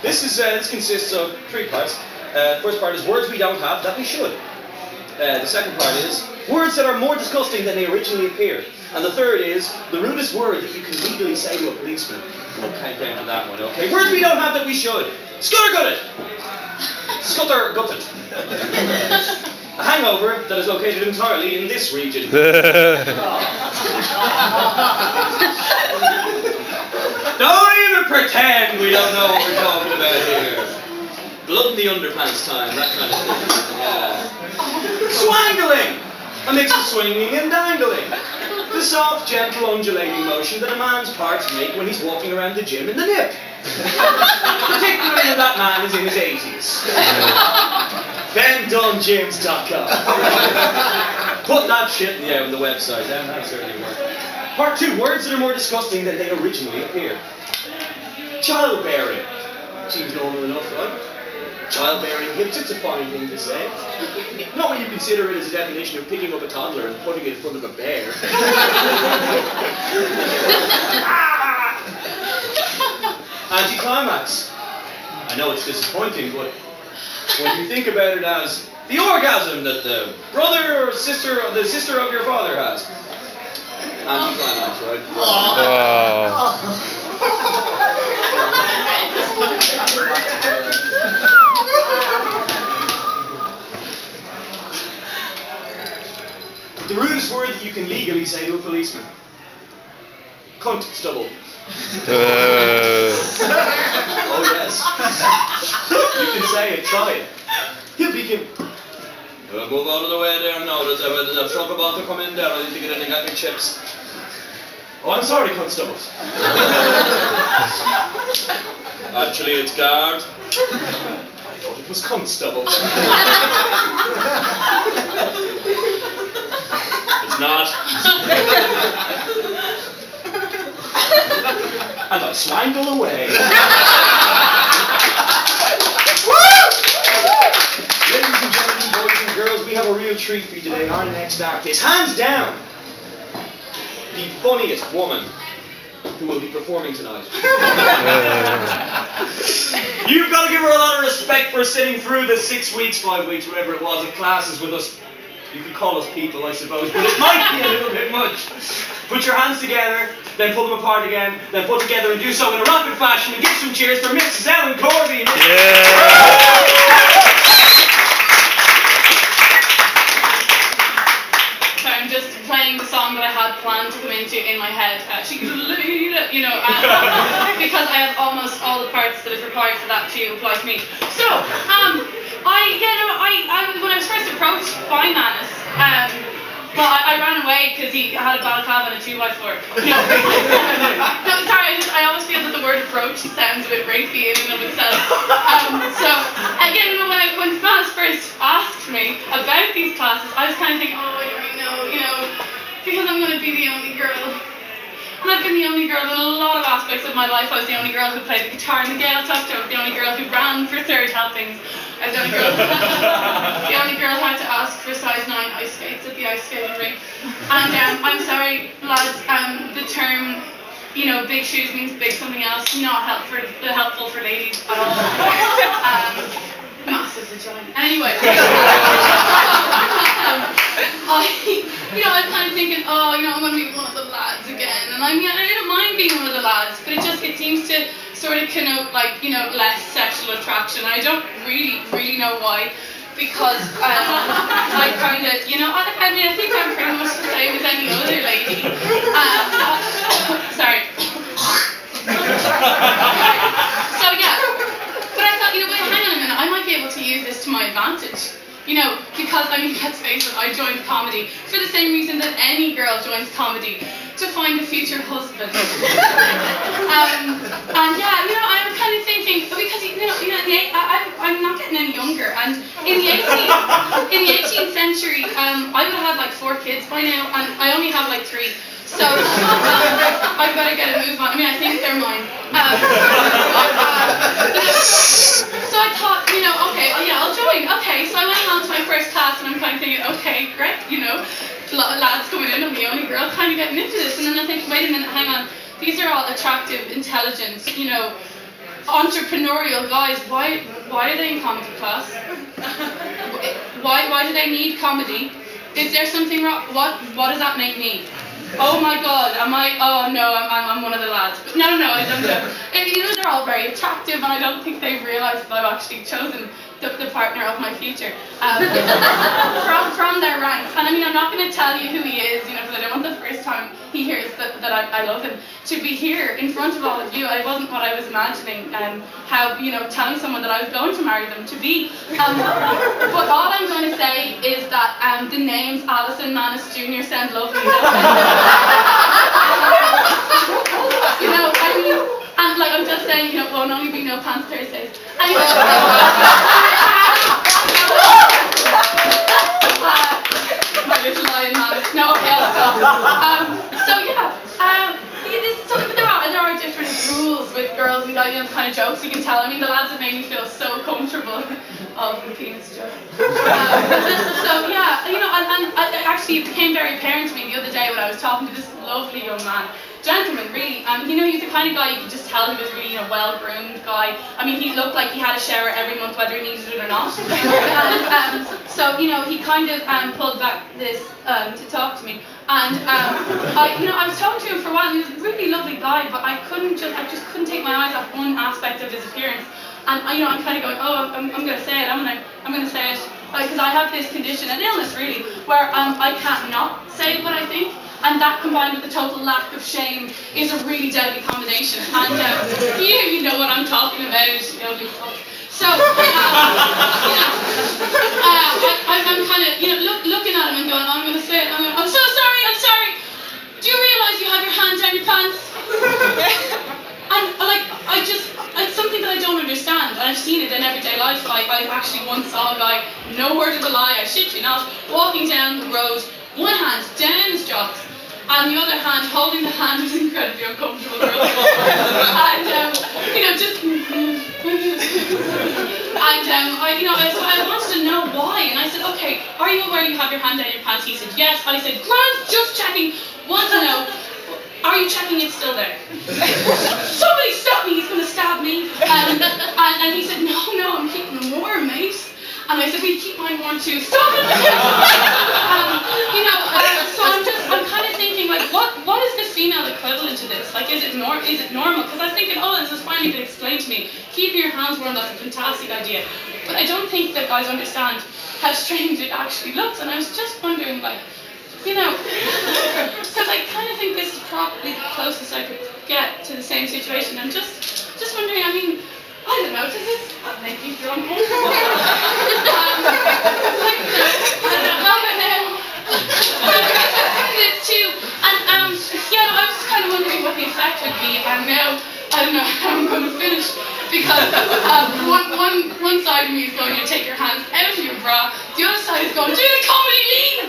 This consists of 3 parts. The first part is words we don't have that we should. The second part is words that are more disgusting than they originally appeared. And the third is the rudest word that you can legally say to a policeman. I'll count down to that one, okay? Words we don't have that we should. Scudder gutted. Scudder gutted. A hangover that is located entirely in this region. Don't even pretend we don't know what we're talking about here. Blood in the underpants time, that kind of thing. Yeah. Swangling! A mix of swinging and dangling. The soft, gentle, undulating motion that a man's parts make when he's walking around the gym in the nip. Particularly when that man is in his 80s. BenDoneGyms.com. Put that shit on the website, then that certainly works. Part 2, words that are more disgusting than they originally appeared. Childbearing. Seems normal enough, right? Childbearing hips, it's a fine thing to say. Not when you consider it as a definition of picking up a toddler and putting it in front of a bear. Anticlimax. I know it's disappointing, but when you think about it as the orgasm that the brother or sister of your father has. Anticlimax, right? The rudest word that you can legally say to a policeman. Cunt stubble. Oh yes. You can say it, try it. He'll be him. Move out of the way there now, there's a truck about to come in there, I need to get in and get my chips. Oh, I'm sorry, cunt stubble. Actually, it's guard. I thought it was cunt stubble. It's not. And I swangle away. Ladies and gentlemen, boys and girls, we have a real treat for you today. Our next act is, hands down, the funniest woman who will be performing tonight. You've got to give her a lot of respect for sitting through the 6 weeks, 5 weeks, whatever it was, of classes with us. You could call us people, I suppose, but it might be a little bit much. Put your hands together, then pull them apart again, then put together and do so in a rapid fashion, and give some cheers for Mrs. Ellen Corby. So I'm just playing the song that I had planned to come into in my head. She's a leader, you know, because I have almost all the parts that is required for that to apply to me. So, when I was first approached by Manus, well, I ran away because he had a balaclava and a 2x4. No, sorry, I always feel that the word approach sounds a bit rapey in and of itself. So, again, when Manus first asked me about these classes, I was kind of thinking, oh, I already know, you know, because I'm going to be the only girl. And I've been the only girl in a lot of aspects of my life. I was the only girl who played the guitar in the Gaelic Fest. I was the only girl who ran for third helpings. I was the only girl who had to ask for size 9 ice skates at the ice skating rink. And I'm sorry, lads, the term, you know, big shoes means big something else. Not helpful for ladies at all. Massive vagina. Anyway. I'm kind of thinking, oh, you know, I'm going to be one of the lads again. And I don't mind being one of the lads, but it seems to sort of connote, like, you know, less sexual attraction. I don't really know why. Because I kind of, you know, I mean, I think I'm pretty much the same as any other lady. Sorry. So, yeah. But I thought, you know, wait, hang on a minute, I might be able to use this to my advantage. You know, because, I mean, let's face it, I joined comedy for the same reason that any girl joins comedy, to find a future husband. And yeah, you know, I'm kind of thinking, because, I'm not getting any younger, and in the 18th century, I would have had like 4 kids by now, and I only have like 3. So, I better get a move on. I mean, I think they're mine. So I thought, you know, okay, oh yeah, I'll join. Okay, so I went along to my first class, and I'm kind of thinking, okay, great, you know, lads coming in, I'm the only girl kind of getting into this. And then I think, wait a minute, hang on, these are all attractive, intelligent, you know, entrepreneurial guys. Why are they in comedy class? Why do they need comedy? Is there something wrong? What does that make me? Oh my God, am I? Oh no, I'm one of the lads. No, I don't know. And, you know, they're all very attractive, and I don't think they've realised that I've actually chosen the partner of my future from their ranks. And I mean, I'm not going to tell you who he is, you know, because I don't want the first time he hears that I love him to be here in front of all of you. It wasn't what I was imagining, how, you know, telling someone that I was going to marry them to be. But all I'm going to say is that the names Alice and Manus Jr. sound lovely. You know, I mean, and like I'm just saying, you know, won't only be no pants Thursdays. Anyway. My little lion Manus. No, okay, I'll stop. So yeah, but there are different rules with girls and guys, you know, the kind of jokes you can tell. I mean, the lads have made me feel so comfortable. Of the penis joke. So yeah, you know, and actually it became very apparent to me the other day when I was talking to this lovely young man, gentleman really, you know, he's the kind of guy you could just tell he was really, you know, well-groomed guy. I mean, he looked like he had a shower every month whether he needed it or not. So, you know, he kind of pulled back this to talk to me. And I was talking to him for a while. He was a really lovely guy, but I just couldn't take my eyes off one aspect of his appearance. And you know, I'm kind of going, oh, I'm going to say it. I'm going to say it because I have this condition, an illness really, where I can't not say what I think. And that combined with the total lack of shame is a really deadly combination. And you know what I'm talking about, you know, so, I'm kind of, you know, looking at him and going, I'm going to say it. I'm so sorry. Do you realise you have your hand down your pants? And, like, it's something that I don't understand. And I've seen it in everyday life. I actually once saw a guy, no word of a lie, I shit you not, walking down the road, one hand down his jocks, and the other hand holding the hand was incredibly uncomfortable. And, you know, just... And so I wanted to know why, and I said, okay, are you aware you have your hand down your pants? He said, yes. And I said, Grant, just checking, want to know, are you checking it's still there? Somebody stop me, he's going to stab me. And he said, no, I'm keeping them warm, mate. And I said, well, you keep mine warm too. Stop it! So I'm kind of thinking, like, what is the female equivalent to this? Like, is it normal? Because I was thinking, oh, this is finally been explained to me. Keeping your hands warm, that's a fantastic idea. But I don't think that guys understand how strange it actually looks. And I was just wondering, like, because I kind of think this is probably the closest I could get to the same situation. I'm just wondering, I mean, I don't know, does this make you feel uncomfortable? I don't know, it's too, and I was just kind of wondering what the effect would be, and now I don't know how I'm going to finish, because one side of me is going to take your hands out of your bra, the other side is going, do the comedy lean!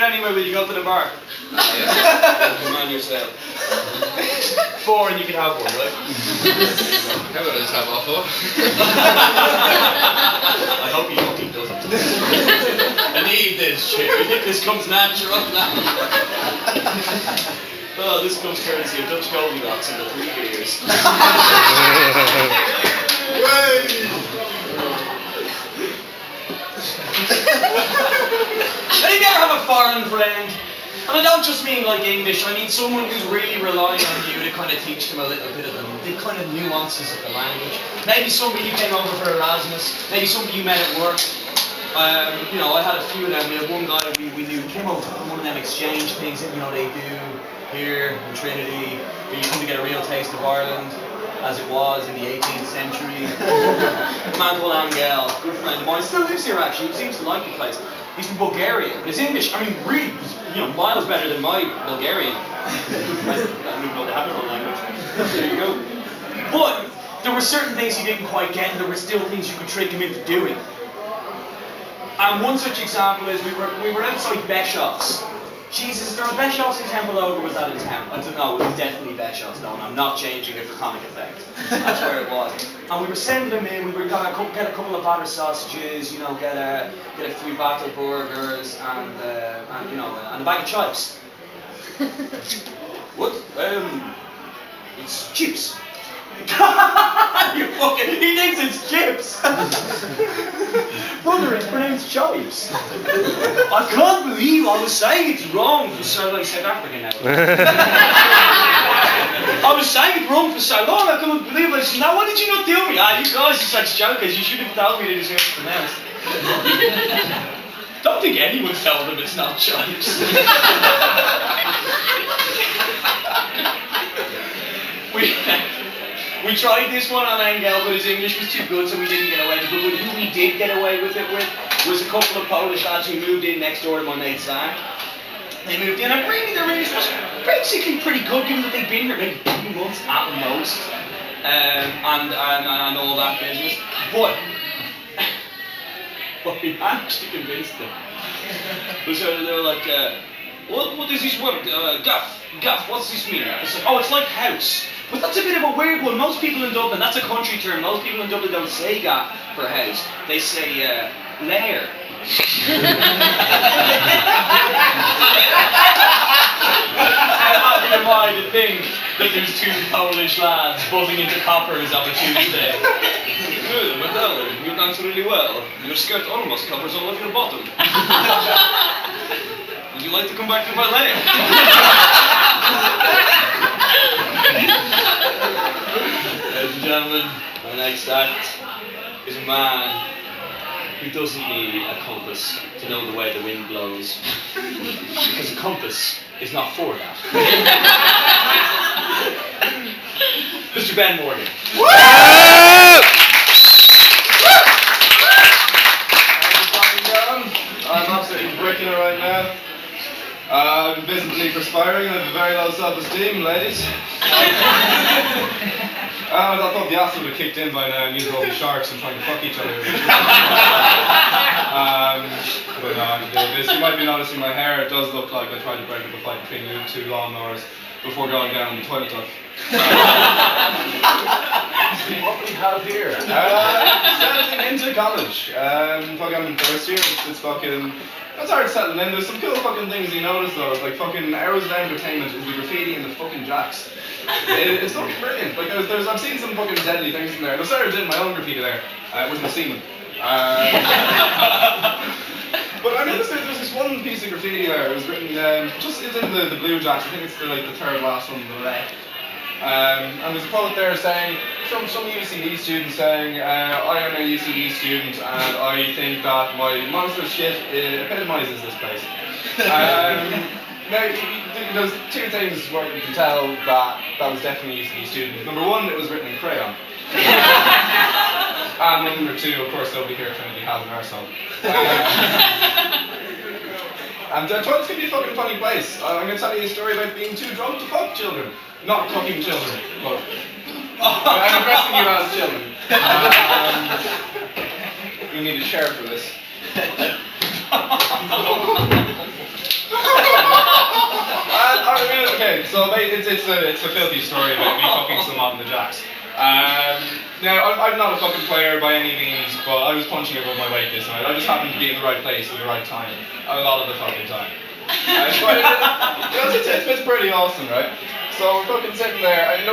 Anyway, will you go to the bar? Mind yourself. 4 and you can have one, right? How about I just have all 4? I hope you fucking doesn't. I need this shit. You think this comes natural now? Oh, this comes courtesy of Dutch Goldilocks and the 3 beers. And you never have a foreign friend. And I don't just mean like English, I mean someone who's really relying on you to kind of teach them a little bit of the kind of nuances of the language. Maybe somebody you came over for Erasmus, maybe somebody you met at work. I had a few of them. We had one guy we knew came over from one of them exchange things that they do here in Trinity, where you come to get a real taste of Ireland as it was in the 18th century. A man called Angel, good friend of mine, still lives here actually, he seems to like the place. He's from Bulgaria, but his English, I mean, really, miles better than my Bulgarian. I don't even know they have their own language. There you go. But there were certain things he didn't quite get, and there were still things you could trick him into doing. And one such example is we were outside Beshoff's. Jesus, there was Beshoff's in Temple Over, was that in Temple? I don't know, it was definitely Beshoff's though, and I'm not changing it for comic effect. That's where it was. And we were sending them in, we were gonna get a couple of batter sausages, get a few battle burgers, and a bag of chips. What? It's chips. You fucking, he thinks it's chips. Brother, it's pronounced chips. I can't believe I was saying it's wrong for so long. South African now. I was saying it wrong for so long, I couldn't believe it. Now, why did you not tell me? You guys are such jokers, you should have told me that it's pronounced. Don't think anyone's told them it's not chips. We tried this one on Angel, but his English was too good, so we didn't get away with it. But who we did get away with it with was a couple of Polish lads who moved in next door to my mate Zach. They moved in, and really their English was basically pretty good, given that they'd been here maybe 2 months at most, and all that business. But we actually convinced them. So they were like, what does this word, gaff, what's this mean? It's like, it's like house. But that's a bit of a weird one. Most people in Dublin, that's a country term, most people in Dublin don't say gaff for house. They say lair. How am I to think that there's 2 Polish lads buzzing into coppers on a Tuesday? Good, my darling, you dance really well. Your skirt almost covers all of your bottom. Would you like to come back to my lair? Ladies and gentlemen, our next act is a man who doesn't need a compass to know the way the wind blows. Because a compass is not for that. Mr. Ben Morgan. I'm absolutely breaking it right now. I'm visibly perspiring and I have very low self-esteem, ladies. I thought the acid would have kicked in by now and you'd all be sharks and trying to fuck each other. But no, I can do this. You might be noticing my hair. It does look like I tried to break up a fight between you two lawnmowers before going down the toilet duct. What we have here? Settling into college. Fucking in first year, it's fucking. It's hard settling in. There's some cool fucking things you notice though. Like fucking hours of entertainment is the graffiti in the fucking jacks. It's fucking brilliant. Like I've seen some fucking deadly things in there. And I started doing my own graffiti there with my semen. But I noticed there's this one piece of graffiti there. It was written it's in the blue jacks. I think it's the third last one on the left. And there's a quote there saying, some UCD student saying, I am a UCD student and I think that my monster shit epitomizes this place. Now, there's two things where you can tell that was definitely a UCD student. Number one, it was written in crayon. And number two, of course, nobody here Trinity has an arsehole. And toilets can be a fucking funny place. I'm going to tell you a story about being too drunk to fuck children. Not fucking children, but I'm addressing you as children. You need a chair for this. Okay, so it's a filthy story about me fucking someone in the jacks. Now, I'm not a fucking player by any means, but I was punching above my weight this night. I just happened to be in the right place at the right time, a lot of the fucking time. It's pretty awesome, right? So we're fucking sitting there, and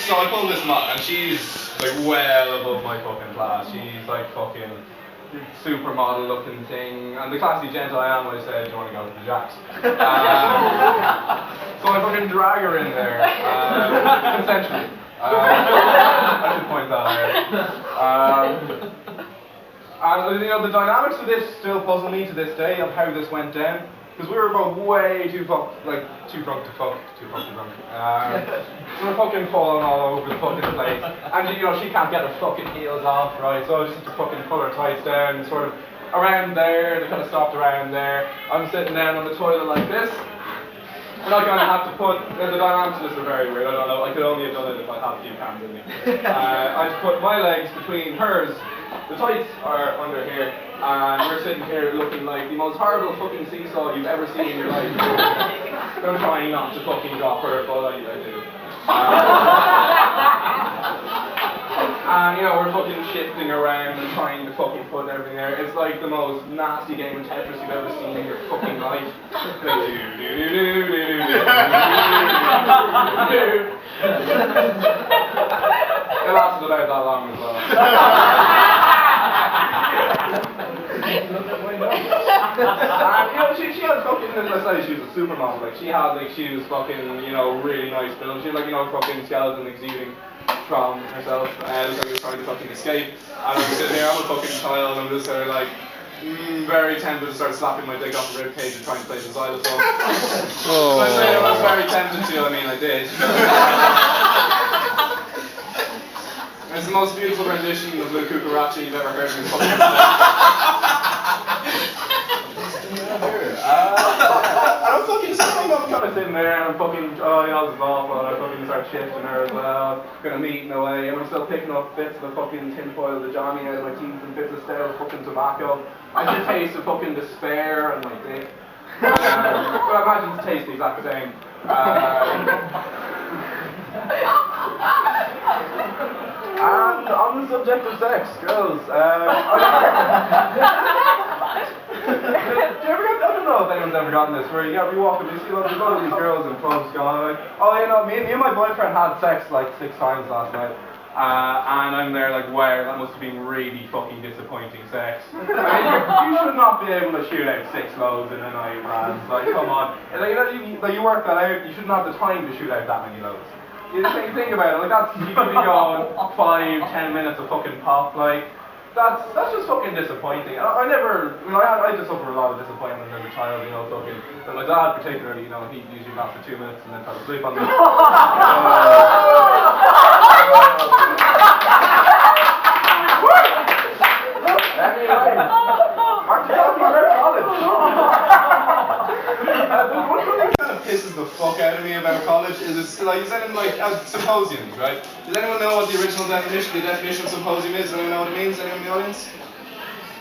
so I pull this knot, and she's like well above my fucking class. She's like fucking supermodel looking thing, and the classy gent I am, I said, do you want to go to the jacks? So I fucking drag her in there, consensually. I should point that out. And the dynamics of this still puzzle me to this day of how this went down, because we were both way too drunk to fuck. We were fucking falling all over the fucking place, and she can't get her fucking heels off, right? So I just had to fucking pull her tights down, sort of around there. They kind of stopped around there. I'm sitting down on the toilet like this. We're not going to have to put, the dynamics of this are very weird, I don't know, I could only have done it if I had a few cans in me. I just put my legs between hers, the tights are under here, and we're sitting here looking like the most horrible fucking seesaw you've ever seen in your life. I'm trying not to fucking drop her, but I do. And we're fucking shifting around and trying to fucking put everything there. It's like the most nasty game of Tetris you've ever seen in your fucking life. It lasted about that long as well. She had fucking, let's say she was a supermodel. Like she was fucking, really nice build. She had fucking skeleton exuding from herself, and so he was trying to fucking escape. And I'm sitting here, I'm a fucking child, and I'm just sort of like, very tempted to start slapping my dick off the ribcage and trying to play the xylophone. So I say I was very tempted to, I did. It's the most beautiful rendition of the Cucaracha you've ever heard in your fucking life. I'm fucking sitting, I'm kind of sitting there and I'm fucking, this is awful, and I fucking start shifting her as well, kind of eating away, and I'm still picking up bits of the fucking tinfoil, the Johnny out of my teeth, and bits of stale fucking tobacco. I can taste of fucking despair and my dick. But I imagine it tastes the exact same. And on the subject of sex, girls, I don't know if anyone's ever gotten this, where you walk up and you see a lot of these girls in clubs going like, me and my boyfriend had sex like 6 times last night. And I'm there like, wow, that must have been really fucking disappointing sex. You should not be able to shoot out 6 loads in a night, lads. Like, come on. You work that out, you shouldn't have the time to shoot out that many loads. You think about it, like you could be going 5-10 minutes of fucking pop, like, that's just fucking disappointing. I just suffer a lot of disappointment as a child, fucking, but my dad particularly, he usually got for 2 minutes and then tried to sleep on me. Anyway, aren't you talking about college? One thing that kind of pisses the fuck out of me about college is it's like, you send them symposiums, right? Does anyone know what the definition of symposium is? Does anyone know what it means? Anyone in the audience?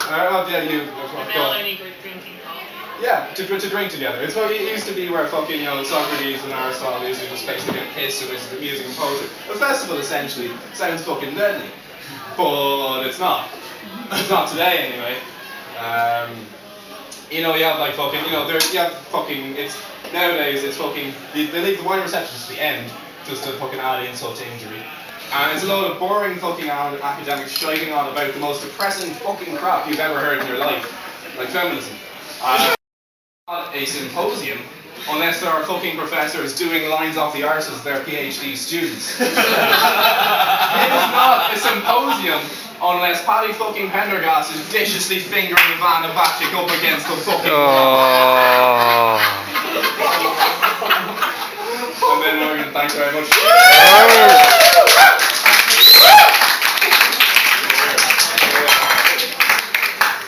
Yeah, you. And now only we're drinking coffee. Yeah, to drink together. It's what it used to be where fucking, Socrates and Aristotle usually just basically get pissed and listen to music and poetry. A festival essentially sounds fucking deadly. But it's not. It's not today anyway. You have like fucking, nowadays it's fucking, they leave the wine receptions to the end just to fucking add insult to injury. And it's a load of boring fucking academics shiting on about the most depressing fucking crap you've ever heard in your life. Like feminism. Not a symposium unless there are fucking professors doing lines off the arses of their PhD students. It is not a symposium unless Paddy fucking Pendergast is viciously fingering Ivana Bacik up against the fucking wall. And then Morgan, thanks very much.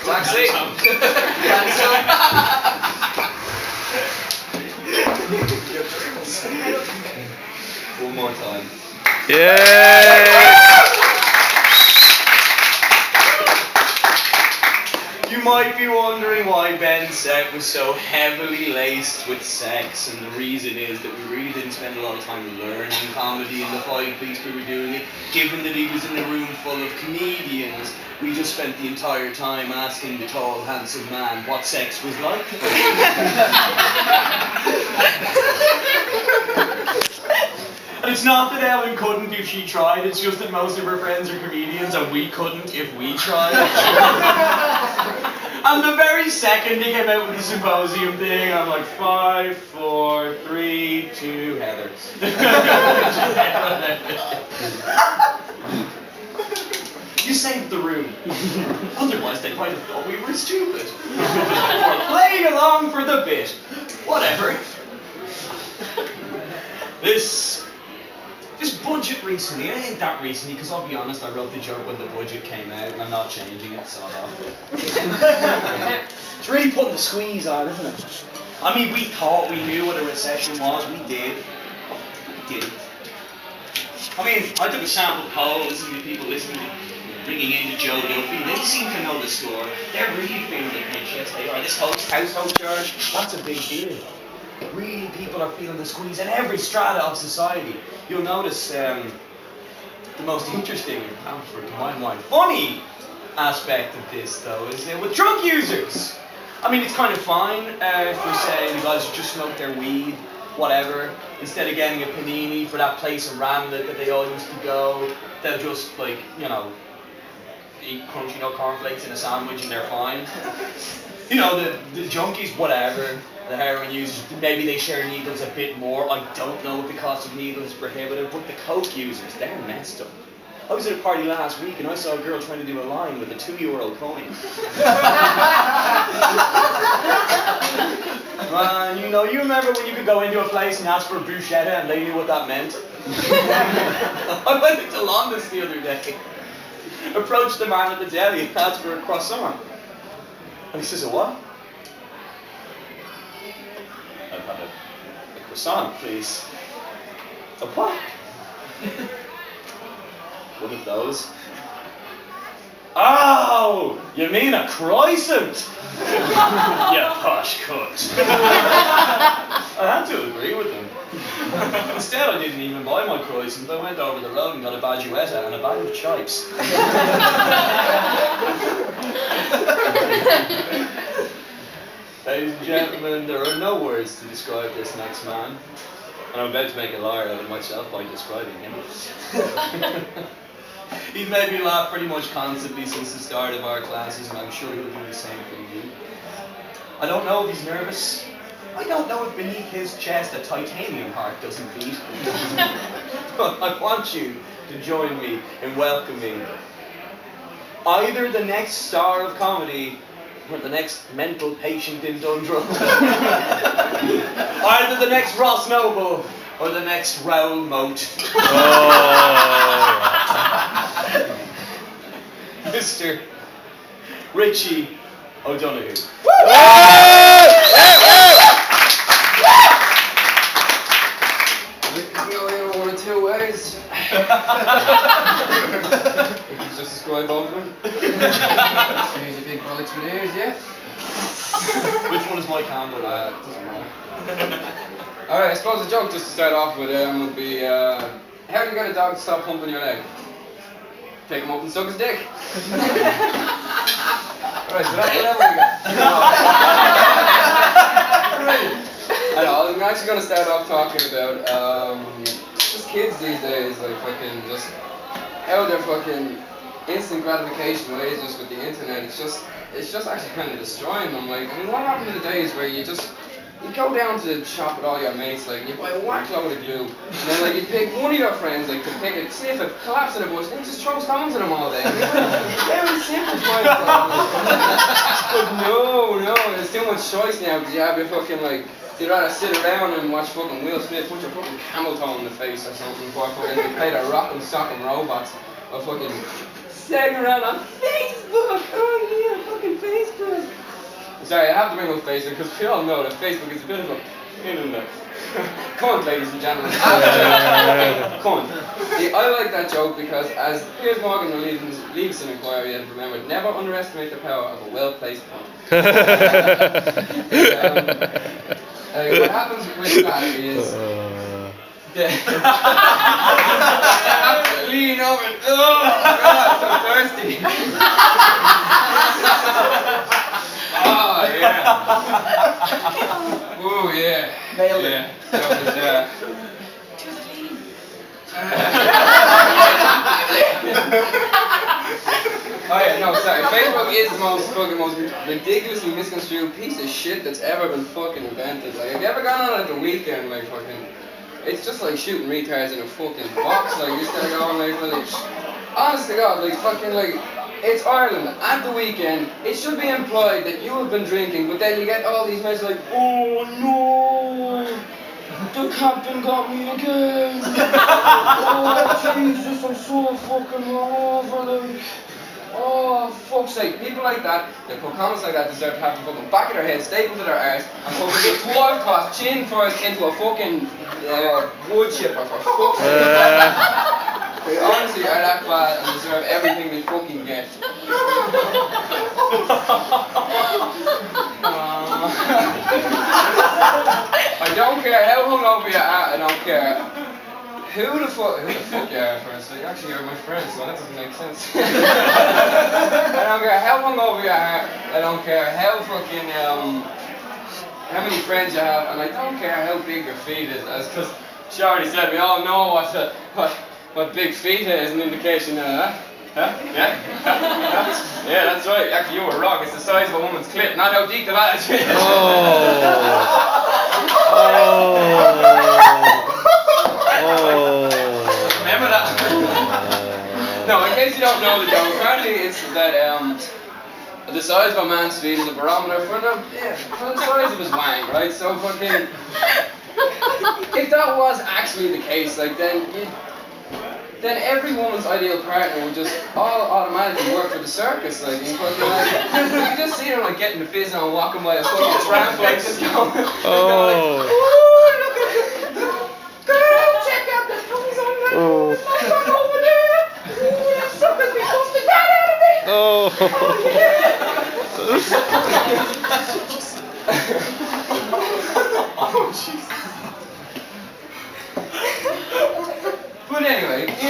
Taxi. One more time. Yay! You might be wondering why Ben's set was so heavily laced with sex, and the reason is that we really didn't spend a lot of time learning comedy in the 5 weeks we were doing it. Given that he was in a room full of comedians, we just spent the entire time asking the tall, handsome man what sex was like. And it's not that Ellen couldn't if she tried, it's just that most of her friends are comedians and we couldn't if we tried. And the very second he came out with the symposium thing, I'm like, 5, 4, 3, 2, Heather. You saved the room. Otherwise they might have thought we were stupid. Or playing along for the bit. Whatever. This budget recently, it ain't that recently, because I'll be honest, I wrote the joke when the budget came out, and I'm not changing it, so it's really putting the squeeze on, isn't it? I mean, we thought we knew what a recession was, we did. We did. I mean, I took a sample poll, listening to people bringing in to Joe Duffy, they seem to know the score. They're really feeling the pinch, yes they are. This household charge, that's a big deal. Really, people are feeling the squeeze in every strata of society. You'll notice the most interesting, to my mind, funny aspect of this, though, is with drug users. I mean, it's kind of fine if we're saying the guys who just smoke their weed, whatever. Instead of getting a panini for that place in Ramlet that they all used to go, they'll just, eat crunchy nut cornflakes in a sandwich and they're fine. The junkies, whatever. The heroin users, maybe they share needles a bit more. I don't know if the cost of needles is prohibitive, but the coke users, they're messed up. I was at a party last week and I saw a girl trying to do a line with a €2 coin. Man, you remember when you could go into a place and ask for a bruschetta and they knew what that meant? I went into London the other day. Approached the man at the deli and asked for a croissant. And he says, a what? I've had a croissant, please. A what? One of those. Oh, you mean a croissant? You posh cunt. I had to agree with him. Instead, I didn't even buy my croissant. I went over the road and got a baguette and a bag of chips. Ladies and gentlemen, there are no words to describe this next man. And I'm about to make a liar out of myself by describing him. He's made me laugh pretty much constantly since the start of our classes, and I'm sure he'll do the same for you. I don't know if he's nervous. I don't know if beneath his chest a titanium heart doesn't beat. But I want you to join me in welcoming either the next star of comedy or the next mental patient in Dundrum. Either the next Ross Noble or the next Raoul Moat. Mr. Richie O'Donohue. We can go in one of two ways. Just describe both of them. He's a big brother. Alex with ears, yeah? Which one is my candle? It doesn't matter. Alright, I suppose the joke just to start off with would be, how do you get a dog to stop humping your leg? Pick him up and suck his dick. Alright, so that's the level we got. I know, I'm actually going to start off talking about just kids these days, like fucking just how they're fucking instant gratification ways just with the internet. It's just actually kind of destroying them. Like, I mean, what happened to the days where you go down to the shop with all your mates, like, and you buy a whack load of glue, and then, like, you pick one of your friends, like, to pick it, sniff it, collapse in a bush, and then just throw stones at them all day. Very simple mindset. But no, there's too much choice now, because you have your fucking, like, you'd rather sit around and watch fucking Will Smith put your fucking camel toe in the face or something before fucking play the rock and sock and robots, or fucking sitting around on Facebook. Oh yeah, fucking Facebook. Sorry, I have to bring up Facebook because we all know that Facebook is a bit of a pain in the cunt, ladies and gentlemen. Cunt. See, I like that joke because, as Piers Morgan leaves an inquiry, and remember, never underestimate the power of a well-placed cunt. What happens with that is lean over. Oh God, I'm so thirsty. Oh yeah. Ooh yeah. Nailed it. Yeah. That was, oh yeah, no, sorry. Facebook is the most ridiculously misconstrued piece of shit that's ever been fucking invented. Like, have you ever gone on at the weekend, like fucking? It's just like shooting retards in a fucking box. Like, you start going like, honest to God, like fucking like. It's Ireland. At the weekend, it should be implied that you have been drinking, but then you get all these messages like, oh no, the captain got me again. Oh Jesus, I'm so fucking hungover, like. Oh, fuck's sake. People like that, they put comments like that, deserve to have the fucking back of their head stapled to their arse and fucking get 12 cross chin first into a fucking wood chipper for fuck's sake. They honestly are that bad and deserve everything they fucking get. I don't care how hungover you are, I don't care who the fuck you are first. You actually are my friend, so that doesn't make sense. I don't care how hungover you are, I don't care how fucking how many friends you have, and I don't care how big your feet is, because she already said we all know what big feet is an indication of that. Huh? Yeah? Yeah, that's right. Actually, you were wrong. It's the size of a woman's clit, not how deep the latch is. Remember that? No, in case you don't know the joke, apparently it's that the size of a man's feet is a barometer for the size of his wang, right? So fucking, if that was actually the case, like then every woman's ideal partner would just all automatically work for the circus, like, you fucking, like, you just see them like getting the fizz on, walking by a fucking tramp, like, just going, like, ooh, look at it, girl, check out the puppies on that, over there, ooh, that sucker's been busting right out of me, oh yeah. Oh Jesus. But anyway, if you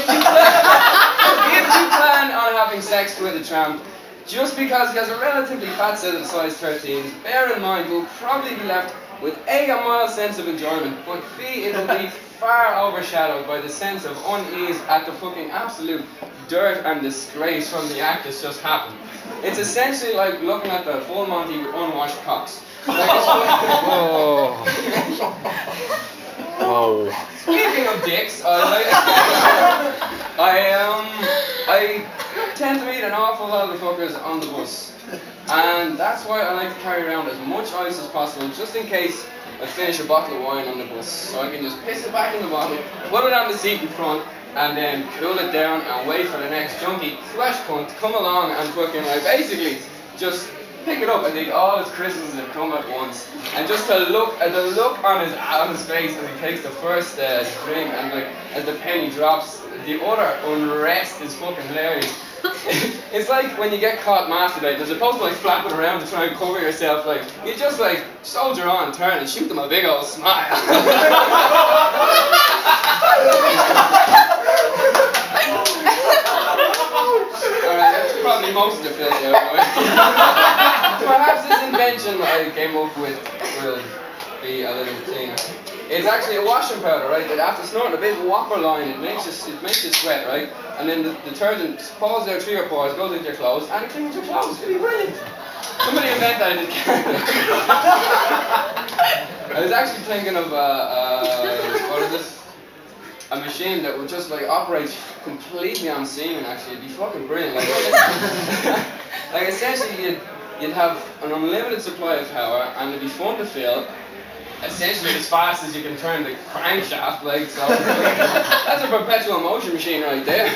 plan on having sex with a tramp, just because he has a relatively fat set of size 13s, bear in mind you'll probably be left with a mild sense of enjoyment, but B, it'll be far overshadowed by the sense of unease at the fucking absolute dirt and disgrace from the act that's just happened. It's essentially like looking at the full Monty with unwashed cocks. Like, speaking of dicks, I tend to meet an awful lot of fuckers on the bus, and that's why I like to carry around as much ice as possible, just in case I finish a bottle of wine on the bus, so I can just piss it back in the bottle, put it on the seat in front, and then cool it down and wait for the next junkie flesh cunt to come along and fucking like basically just pick it up and think all his Christmases have come at once, and just the look on his face as he takes the first drink, and like as the penny drops, the utter unrest is fucking hilarious. It's like when you get caught masturbating, as opposed to like flapping around to try and cover yourself, like you just like soldier on, turn and shoot them a big old smile. Alright, that's probably most of the film out of the way. Perhaps this invention I came up with will be a little thing. It's actually a washing powder, right? That after snorting a big whopper line, it makes you sweat, right? And then the detergent falls out through your pores, goes into your clothes, and it cleans your clothes. It'd be brilliant. Somebody invented that in Canada. I was actually thinking of what is this? A machine that would just like operate completely on semen. Actually, it'd be fucking brilliant. Like, like essentially, you'd have an unlimited supply of power, and it'd be fun to fill. Essentially, as fast as you can turn the crankshaft, like so. That's a perpetual motion machine right there.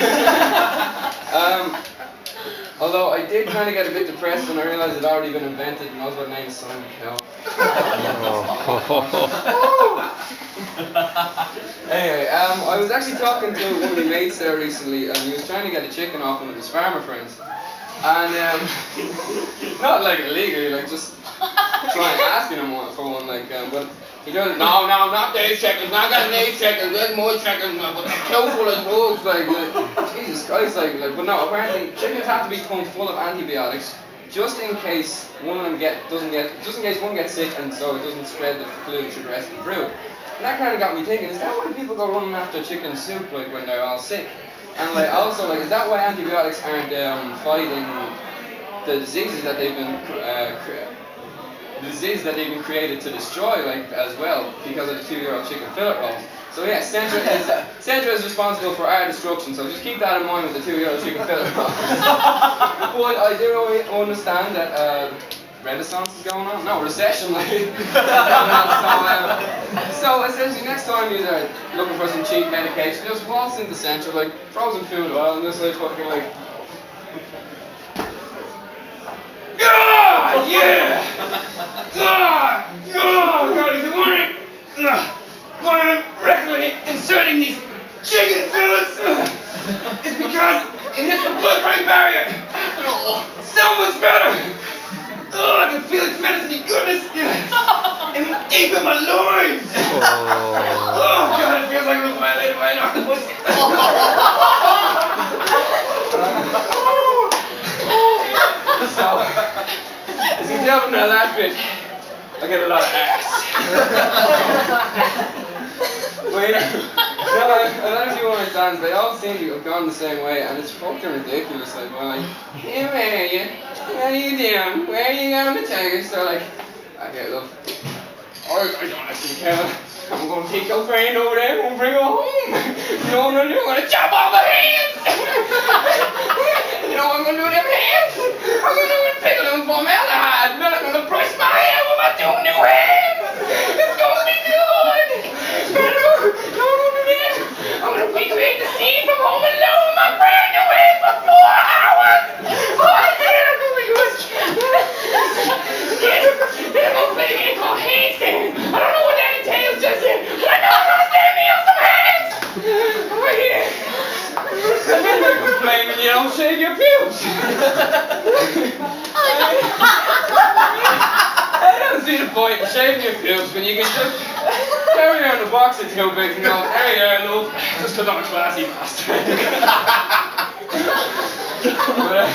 Although I did kind of get a bit depressed when I realised it had already been invented, and I was about to name the son cow. Anyway, I was actually talking to one of my mates there recently, and he was trying to get a chicken off one of his farmer friends. And not like illegally, like just trying asking him for one, like, but he doesn't. No, not these chickens, not got these chickens. There's more chickens, but they're killed full of bugs, like Jesus Christ, like. But no, apparently chickens have to be pumped full of antibiotics, just in case one of them just in case one gets sick, and so it doesn't spread the flu to the rest of the brood. And that kind of got me thinking: is that why people go running after chicken soup, like when they're all sick? And like also, like, is that why antibiotics aren't fighting the diseases that they've been created to destroy, like, as well, because of the €2 chicken fillet rolls? So yeah, Centra is responsible for our destruction. So just keep that in mind with the €2 chicken fillet rolls. But I do understand that Renaissance is going on. No, recession, like. So essentially, next time you're looking for some cheap medication, just waltz into Central, like frozen food oil, and just like fucking like. God, yeah! God, why I'm regularly inserting these chicken fillets is because it hits the blood-brain barrier. So much better. I can feel its medicine goodness in deep in my loins. Oh God, it feels like it was violated by an octopus. So, as you can tell from that last bit, I get a lot of ass. Wait, a lot of people understand, they all seem to have gone the same way, and it's fucking ridiculous. Like, well, like, hey, where are you? What are you doing? Where are you going to take us? So, like, okay, love, I don't actually care. I'm going to take your friend over there, I'm going to bring her home. You know what I'm going to do? I'm going to chop off her hands. You know what I'm going to do with them hands? I'm going to do it pickle them formaldehyde. Then I'm going to brush my hair with my 2 new hands. It's going to be good. I'm going to recreate the scene from Home Alone with my brand new hands for 4 hours. Oh yeah, it's going to be good. Then I'm going to play a game called Handstand. I don't know what that entails just yet, but I know I'm going to stand me on some hands. Oh yeah. And then we're complaining you don't shave your pubes. I don't see the point in shaving your pubes when you can just carry around a box of 2 big and go, there you are, love, just because I'm a classy bastard. But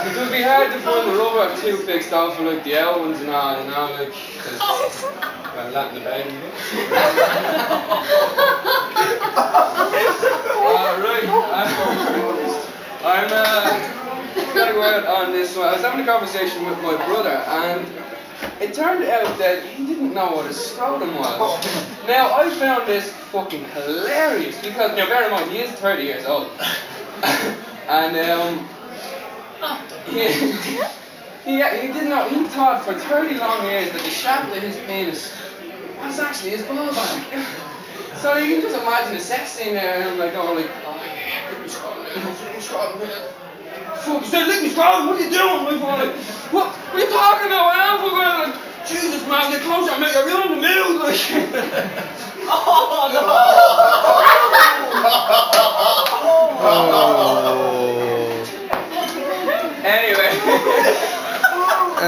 it would be hard to find the rubber toothpicks though for like the L ones and all, you know, like, well, that in the bag. Right, I'm gonna go out on this one. I was having a conversation with my brother, and it turned out that he didn't know what a scrotum was. Now, I found this fucking hilarious, because, now bear in mind, he is 30 years old. And, he didn't know, he thought for 30 long years that the shaft of his penis was actually his ball bag. So you can just imagine the sex scene there, and I'm like going like, oh yeah, lick me scrotum, fuck, you said lick me scrotum, what are you doing? Like, what are you talking about? I'm like, Jesus man, get closer, I'll make a real in the middle, like. Oh no!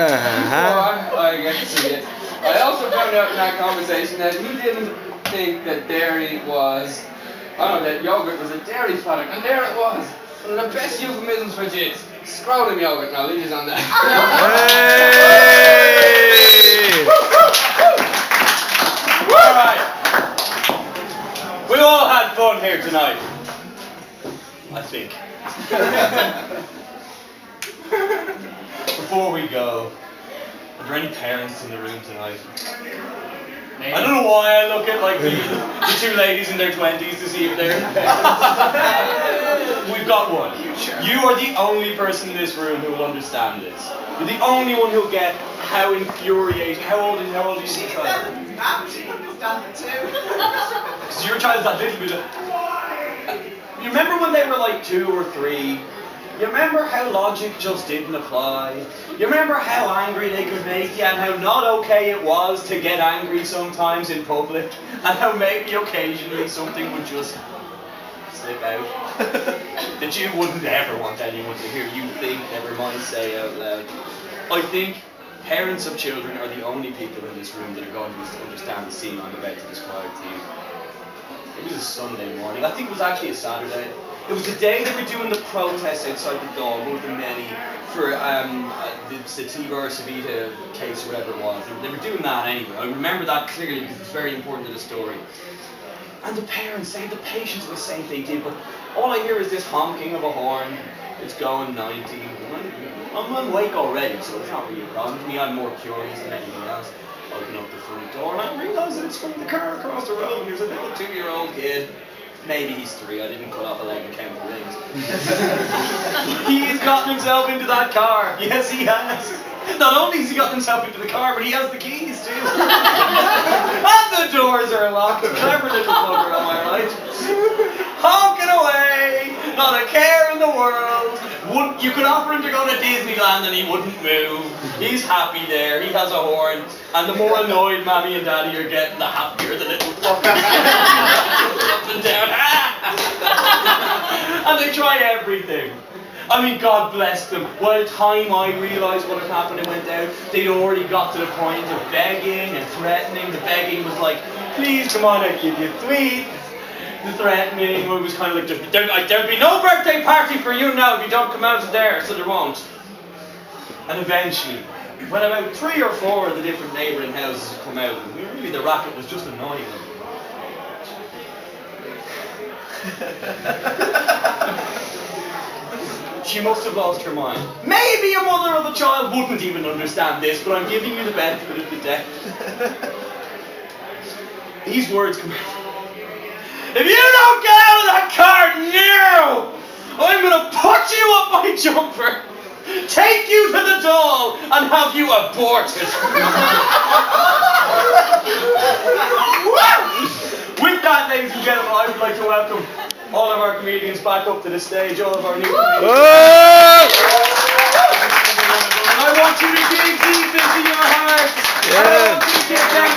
before I get to see it, I also found out in that conversation that he didn't think that dairy was, that yogurt was a dairy product, and there it was. One of the best euphemisms for jizz. Scrotum yogurt, now leave us on that. Alright. We all had fun here tonight. I think. Before we go, are there any parents in the room tonight? Maybe. I don't know why I look at like the two ladies in their 20s to see if they're We've got one. You are the only person in this room who will understand this. You're the only one who'll get how infuriating. How old are you? She understand it too. Because your child's that little bit of... You remember when they were like 2 or 3? You remember how logic just didn't apply? You remember how angry they could make you and how not okay it was to get angry sometimes in public? And how maybe occasionally something would just slip out that you wouldn't ever want anyone to hear you think, never mind say out loud. I think parents of children are the only people in this room that are going to understand the scene I'm about to describe to you. It was a Sunday morning. I think it was actually a Saturday. It was the day they were doing the protest outside the door, one of the many, for the Sativa or Savita case or whatever it was. They were doing that anyway. I remember that clearly because it's very important to the story. And the parents, they had the patience to say they did, but all I hear is this honking of a horn. It's going 90. I'm awake already, so it's not really a problem to me. I'm more curious than anything else. Open up the front door and I realise that it's from the car across the road. And there's a little 2-year-old kid. Maybe he's 3, I didn't cut off a leg and count the rings. He's gotten himself into that car. Yes, he has. Not only has he gotten himself into the car, but he has the keys too. And the doors are locked. Clever little bugger, am I right? Honking away, not a care in the world. You could offer him to go to Disneyland and he wouldn't move. He's happy there, he has a horn. And the more annoyed Mammy and Daddy are getting, the happier the little fucker. Up and down. And they try everything. I mean, God bless them. By the time I realised what had happened and went out, they'd already got to the point of begging and threatening. The begging was like, please come on, I'll give you sweets. The threatening was kind of like, there'll be no birthday party for you now if you don't come out of there, so there won't. And eventually, when about 3 or 4 of the different neighbouring houses had come out, really the racket was just annoying them. She must have lost her mind. Maybe a mother of a child wouldn't even understand this, but I'm giving you the benefit of the doubt. These words come out. If you don't get out of that car now, I'm going to put you up my jumper, take you to the doll, and have you aborted. With that, ladies and gentlemen, I would like to welcome all of our comedians back up to the stage, all of our new comedians. And I want you to dig deep into your hearts. I want you to get down